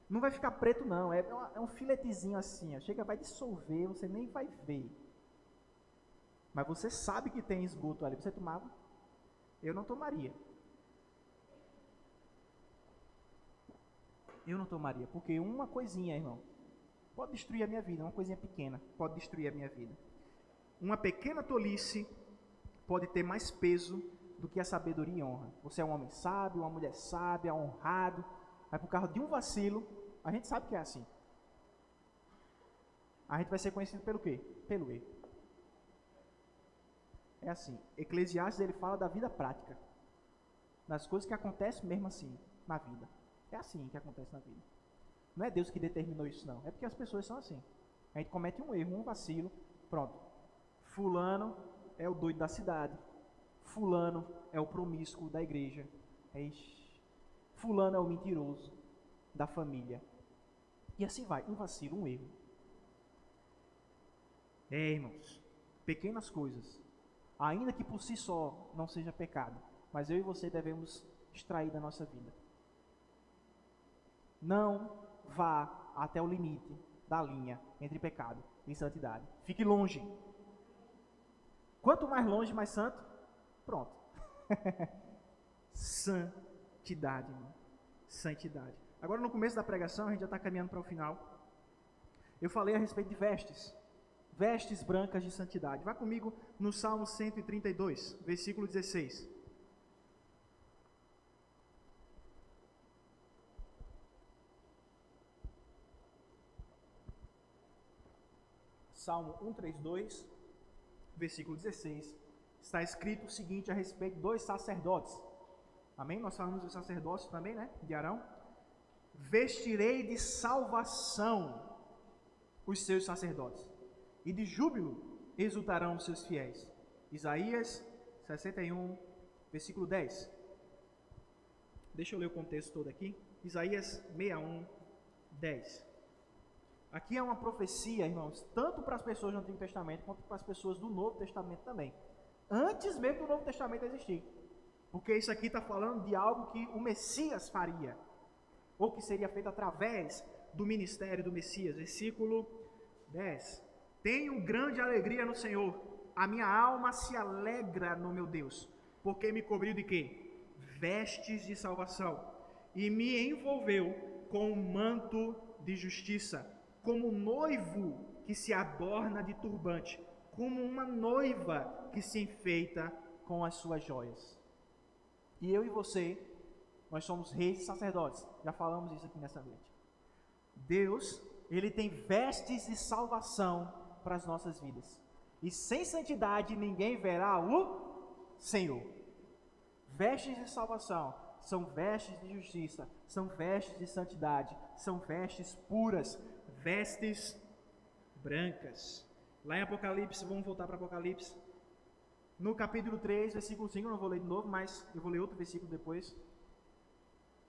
Não vai ficar preto não, é um filetezinho assim, ó. Chega, vai dissolver, você nem vai ver. Mas você sabe que tem esgoto ali, você tomava? Eu não tomaria. Eu não tomaria, porque uma coisinha, irmão, pode destruir a minha vida, uma coisinha pequena, pode destruir a minha vida. uma pequena tolice pode ter mais peso do que a sabedoria e honra. Você é um homem sábio, uma mulher sábia, honrado, mas por causa de um vacilo, a gente sabe que é assim. A gente vai ser conhecido pelo quê? Pelo erro. É assim, Eclesiastes ele fala da vida prática, das coisas que acontecem mesmo assim na vida. É assim que acontece na vida. Não é Deus que determinou isso não, é porque as pessoas são assim. A gente comete um erro, um vacilo, pronto. Fulano é o doido da cidade, fulano é o promíscuo da igreja, fulano é o mentiroso da família. E assim vai, um vacilo, um erro. Irmãos, pequenas coisas, ainda que por si só não seja pecado, mas eu e você devemos extrair da nossa vida. Não vá até o limite da linha entre pecado e santidade. Fique longe. Quanto mais longe, mais santo. Pronto. Santidade, irmão. Santidade. Agora, no começo da pregação, a gente já está caminhando para o final. Eu falei a respeito de vestes. Vestes brancas de santidade. Vá comigo no Salmo 132, versículo 16. Salmo 132, versículo 16. Está escrito o seguinte a respeito dos sacerdotes. Amém? Nós falamos dos sacerdotes também, né? De Arão. Vestirei de salvação os seus sacerdotes, e de júbilo exultarão os seus fiéis. Isaías 61, versículo 10. Deixa eu ler o contexto todo aqui. Isaías 61, 10. Aqui é uma profecia, irmãos, tanto para as pessoas do Antigo Testamento, quanto para as pessoas do Novo Testamento também. Antes mesmo do Novo Testamento existir. Porque isso aqui está falando de algo que o Messias faria, ou que seria feito através do ministério do Messias. Versículo 10. Tenho grande alegria no Senhor, a minha alma se alegra no meu Deus, porque me cobriu de quê? Vestes de salvação, e me envolveu com um manto de justiça, como um noivo que se adorna de turbante, como uma noiva que se enfeita com as suas joias. E eu e você, nós somos reis e sacerdotes, já falamos isso aqui nessa noite. Deus, Ele tem vestes de salvação para as nossas vidas. E sem santidade ninguém verá o Senhor. Vestes de salvação são vestes de justiça, são vestes de santidade, são vestes puras, vestes brancas. Lá em Apocalipse, vamos voltar para Apocalipse. No capítulo 3, versículo 5, eu não vou ler de novo, mas eu vou ler outro versículo depois.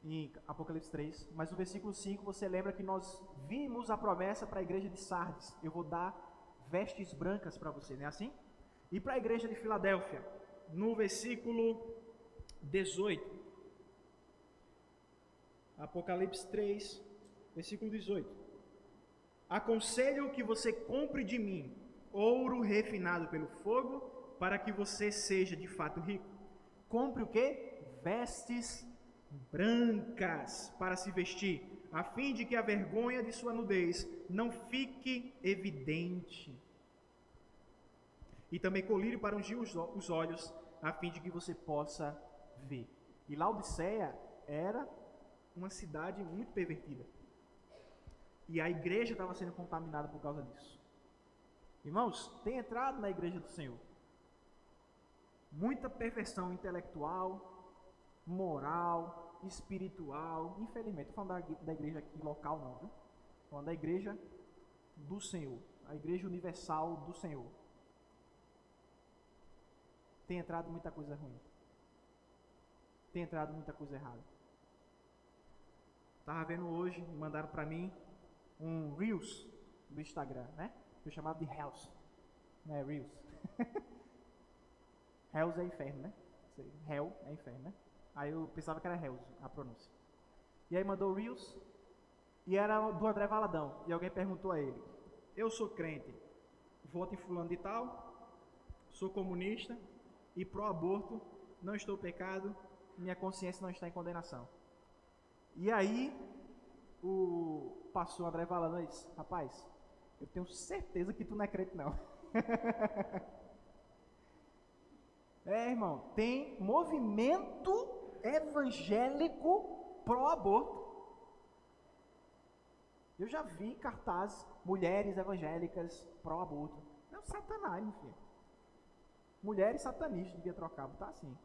Em Apocalipse 3, mas no versículo 5 você lembra que nós vimos a promessa para a igreja de Sardes: eu vou dar vestes brancas para você, não é assim? E para a igreja de Filadélfia, no versículo 18, Apocalipse 3, versículo 18: aconselho que você compre de mim ouro refinado pelo fogo, para que você seja de fato rico. Compre o quê? Vestes brancas para se vestir, a fim de que a vergonha de sua nudez não fique evidente. E também colírio para ungir os olhos, a fim de que você possa ver. E Laodiceia era uma cidade muito pervertida. E a igreja estava sendo contaminada por causa disso. Irmãos, tem entrado na igreja do Senhor muita perversão intelectual, moral, espiritual. Infelizmente, estou falando da igreja aqui local não, né? Estou falando da igreja do Senhor, a igreja universal do Senhor. Tem entrado muita coisa ruim. Tem entrado muita coisa errada. Estava vendo hoje, mandaram para mim um Reels do Instagram, né? Eu chamava de Hells, não é Reels. Hells é inferno, né? Hell é inferno, né? Aí eu pensava que era Hells a pronúncia. E aí mandou Reels, e era do André Valadão. E alguém perguntou a ele: eu sou crente, voto em fulano de tal, sou comunista e pró-aborto, não estou pecado, minha consciência não está em condenação. E aí o pastor André Valadão disse: rapaz, eu tenho certeza que tu não é crente não. Irmão, tem movimento evangélico pró-aborto. Eu já vi cartazes, mulheres evangélicas pró-aborto. É um satanás, meu filho. Mulheres satanistas devia trocar, tá assim.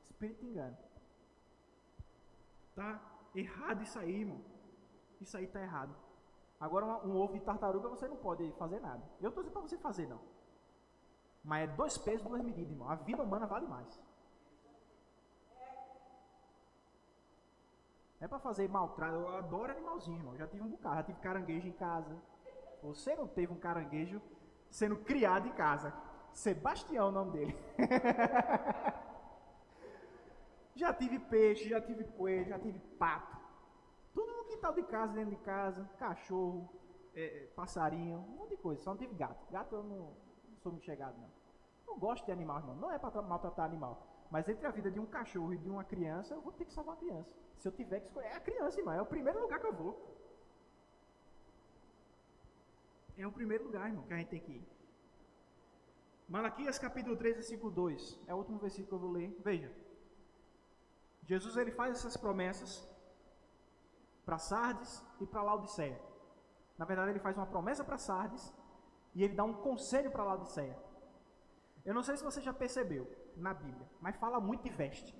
Espírito engano. Tá errado isso aí, irmão. Isso aí tá errado. Agora um ovo de tartaruga você não pode fazer nada. Eu estou dizendo para você fazer não. Mas é 2 pesos, 2 medidas, irmão. A vida humana vale mais. É para fazer maltrato. Eu adoro animalzinho, irmão. Já tive um bocado. Já tive caranguejo em casa. Você não teve um caranguejo sendo criado em casa. Sebastião é o nome dele. Já tive peixe, já tive coelho, já tive pato. Tudo no quintal de casa, dentro de casa. Cachorro, passarinho, um monte de coisa. Só não tive gato. Gato eu não sou muito chegado, não. Não gosto de animal, irmão. Não é para maltratar animal. Mas entre a vida de um cachorro e de uma criança, eu vou ter que salvar a criança. Se eu tiver que escolher, é a criança, irmão. É o primeiro lugar que eu vou. É o primeiro lugar, irmão, que a gente tem que ir. Malaquias capítulo 3, versículo 2. É o último versículo que eu vou ler. Veja. Jesus ele faz essas promessas para Sardes e para Laodiceia. Na verdade, ele faz uma promessa para Sardes e ele dá um conselho para Laodiceia. Eu não sei se você já percebeu na Bíblia, mas fala muito de veste.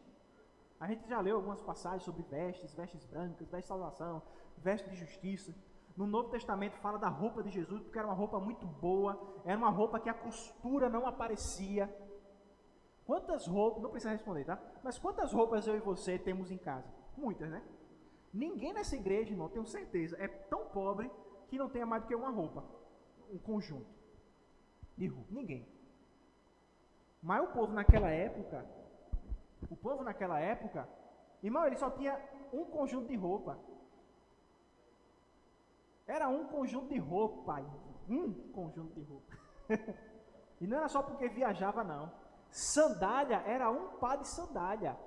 A gente já leu algumas passagens sobre vestes, vestes brancas, vestes de salvação, vestes de justiça. No Novo Testamento fala da roupa de Jesus, porque era uma roupa muito boa, era uma roupa que a costura não aparecia. Quantas roupas, não precisa responder, tá? Mas quantas roupas eu e você temos em casa? Muitas, né? Ninguém nessa igreja, irmão, tenho certeza, é tão pobre que não tenha mais do que uma roupa, um conjunto de roupa. Ninguém. Mas o povo naquela época, irmão, ele só tinha um conjunto de roupa. Era um conjunto de roupa, E não era só porque viajava, não. Sandália era um par de sandália.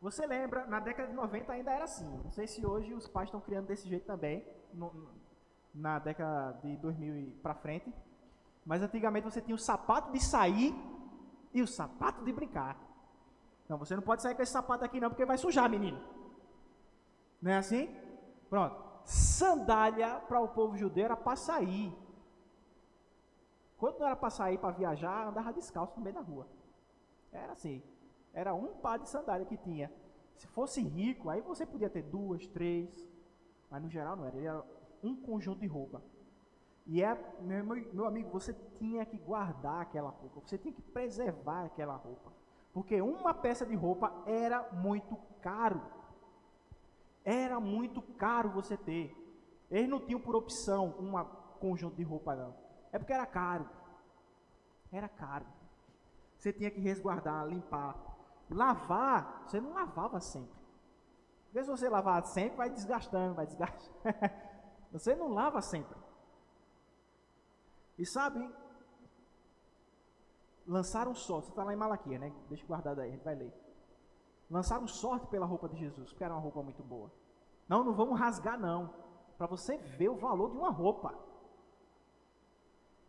Você lembra, na década de 90 ainda era assim. Não sei se hoje os pais estão criando desse jeito também, na década de 2000 para frente. Mas antigamente você tinha o sapato de sair e o sapato de brincar. Não, você não pode sair com esse sapato aqui não, porque vai sujar, menino. Não é assim? Pronto. Sandália para o povo judeu era para sair. Quando não era para sair, para viajar, andava descalço no meio da rua. Era assim. Era um par de sandália que tinha. Se fosse rico, aí você podia ter 2, 3. Mas no geral não era. Ele era um conjunto de roupa. E meu amigo, você tinha que guardar aquela roupa. Você tinha que preservar aquela roupa. Porque uma peça de roupa era muito caro. Era muito caro você ter. Eles não tinham por opção um conjunto de roupa, não. É porque era caro. Era caro. Você tinha que resguardar, limpar. Lavar, você não lavava sempre. Às vezes você lavar sempre, vai desgastando. Você não lava sempre. E sabe, lançaram sorte. Você está lá em Malaquias, né? Deixa guardado aí, a gente vai ler. Lançaram sorte pela roupa de Jesus, porque era uma roupa muito boa. Não vamos rasgar não, para você ver o valor de uma roupa.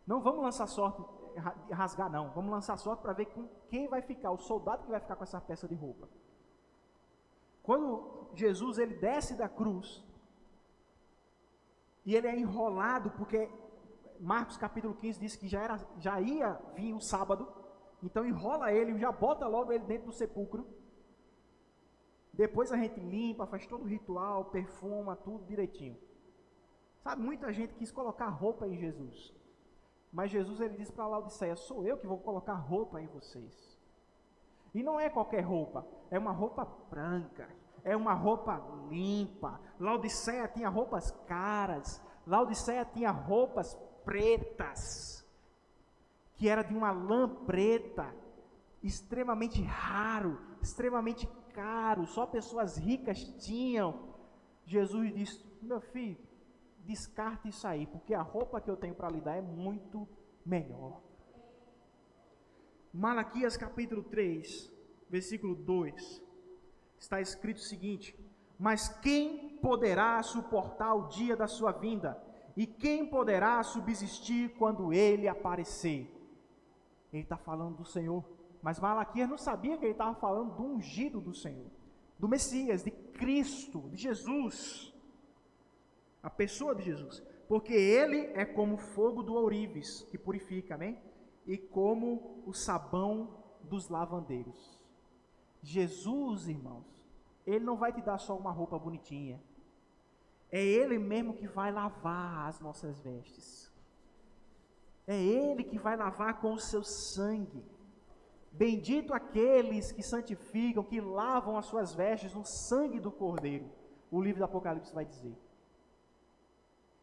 Não vamos lançar sorte, rasgar não, vamos lançar sorte para ver com quem vai ficar, o soldado que vai ficar com essa peça de roupa. Quando Jesus ele desce da cruz, e ele é enrolado, porque Marcos capítulo 15 diz que já ia vir o sábado, então enrola ele, já bota logo ele dentro do sepulcro. Depois a gente limpa, faz todo o ritual, perfuma, tudo direitinho. Sabe, muita gente quis colocar roupa em Jesus. Mas Jesus ele disse para Laodiceia, sou eu que vou colocar roupa em vocês. E não é qualquer roupa, é uma roupa branca, é uma roupa limpa. Laodiceia tinha roupas caras, Laodiceia tinha roupas pretas, que era de uma lã preta, extremamente raro, extremamente caro, só pessoas ricas tinham. Jesus disse, meu filho, descarte isso aí, porque a roupa que eu tenho para lhe dar é muito melhor. Malaquias capítulo 3, versículo 2, está escrito o seguinte, mas quem poderá suportar o dia da sua vinda, E quem poderá subsistir quando ele aparecer? Ele está falando do Senhor. Mas Malaquias não sabia que ele estava falando do ungido do Senhor, do Messias, de Cristo, de Jesus, a pessoa de Jesus. Porque ele é como o fogo do ourives, que purifica, amém? E como o sabão dos lavandeiros. Jesus, irmãos, ele não vai te dar só uma roupa bonitinha. É ele mesmo que vai lavar as nossas vestes. É ele que vai lavar com o seu sangue. Bendito aqueles que santificam, que lavam as suas vestes no sangue do Cordeiro. O livro do Apocalipse vai dizer.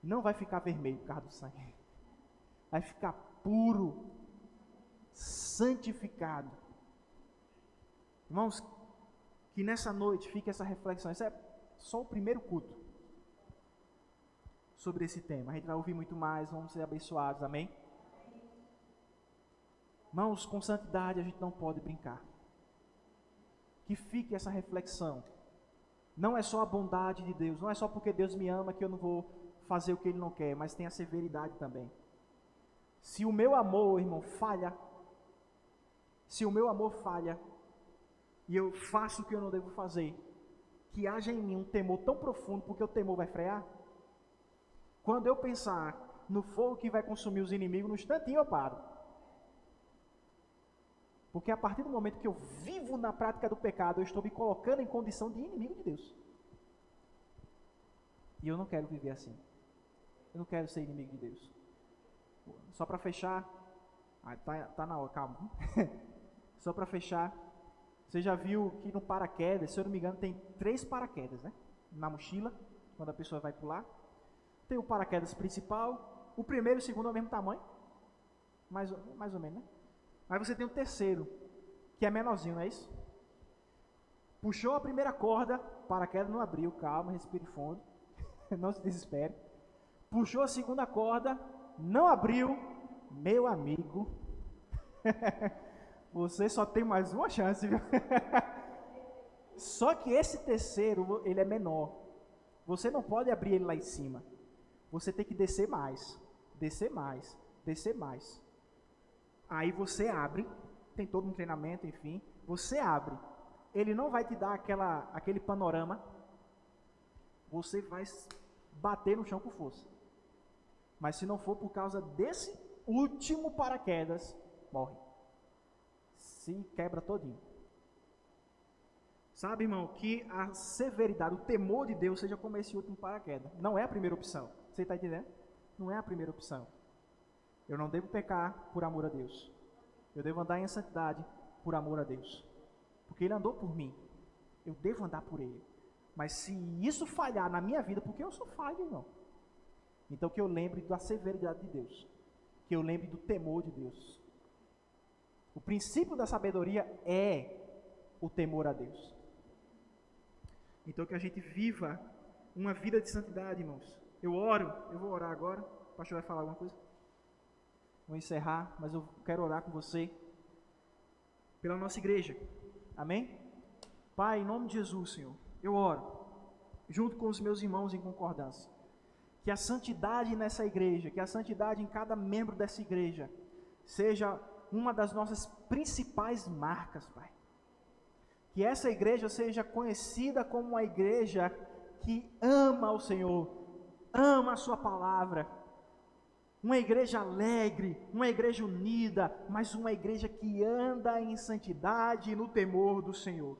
Não vai ficar vermelho por causa do sangue. Vai ficar puro, santificado. Irmãos, que nessa noite fique essa reflexão. Isso é só o primeiro culto sobre esse tema. A gente vai ouvir muito mais, vamos ser abençoados, amém? Irmãos, com santidade a gente não pode brincar. Que fique essa reflexão. Não é só a bondade de Deus, não é só porque Deus me ama que eu não vou fazer o que Ele não quer, mas tem a severidade também. Se o meu amor, irmão, falha, e eu faço o que eu não devo fazer, que haja em mim um temor tão profundo, porque o temor vai frear. Quando eu pensar no fogo que vai consumir os inimigos, no instantinho eu paro. Porque a partir do momento que eu vivo na prática do pecado, eu estou me colocando em condição de inimigo de Deus. E eu não quero viver assim. Eu não quero ser inimigo de Deus. Só para fechar, tá na hora, calma. Só para fechar, você já viu que no paraquedas, se eu não me engano, tem 3 paraquedas, né? Na mochila, quando a pessoa vai pular. Tem o paraquedas principal, o primeiro e o segundo é o mesmo tamanho, mais ou menos, né? Aí você tem o terceiro, que é menorzinho, não é isso? Puxou a primeira corda, o paraquedas não abriu, calma, respire fundo, não se desespere. Puxou a segunda corda, não abriu, meu amigo, você só tem mais uma chance, viu? Só que esse terceiro, ele é menor, você não pode abrir ele lá em cima, você tem que descer mais, descer mais, descer mais. Aí você abre, tem todo um treinamento, enfim, você abre, ele não vai te dar aquele panorama, você vai bater no chão com força. Mas se não for por causa desse último paraquedas, morre. Se quebra todinho. Sabe, irmão, que a severidade, o temor de Deus seja como esse último paraquedas. Não é a primeira opção. Você está entendendo? Não é a primeira opção. Eu não devo pecar por amor a Deus. Eu devo andar em santidade por amor a Deus. Porque Ele andou por mim. Eu devo andar por Ele. Mas se isso falhar na minha vida, porque eu sou falho, irmão. Então que eu lembre da severidade de Deus. Que eu lembre do temor de Deus. O princípio da sabedoria é o temor a Deus. Então que a gente viva uma vida de santidade, irmãos. Eu vou orar agora. O pastor vai falar alguma coisa? Vou encerrar, mas eu quero orar com você pela nossa igreja. Amém? Pai, em nome de Jesus, Senhor, eu oro, junto com os meus irmãos em concordância, que a santidade nessa igreja, que a santidade em cada membro dessa igreja, seja uma das nossas principais marcas, Pai. Que essa igreja seja conhecida como uma igreja que ama o Senhor, ama a sua palavra, uma igreja alegre, uma igreja unida, mas uma igreja que anda em santidade e no temor do Senhor.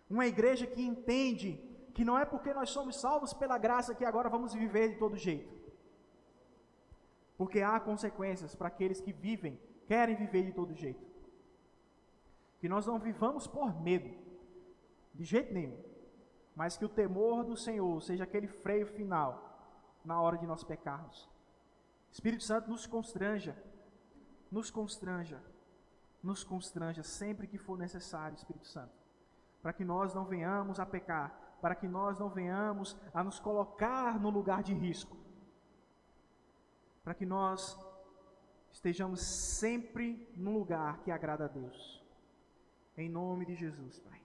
Uma igreja que entende que não é porque nós somos salvos pela graça que agora vamos viver de todo jeito. Porque há consequências para aqueles que vivem, querem viver de todo jeito. Que nós não vivamos por medo, de jeito nenhum, mas que o temor do Senhor seja aquele freio final na hora de nós pecarmos. Espírito Santo, nos constranja sempre que for necessário, Espírito Santo, para que nós não venhamos a pecar, para que nós não venhamos a nos colocar no lugar de risco, para que nós estejamos sempre num lugar que agrada a Deus. Em nome de Jesus, Pai.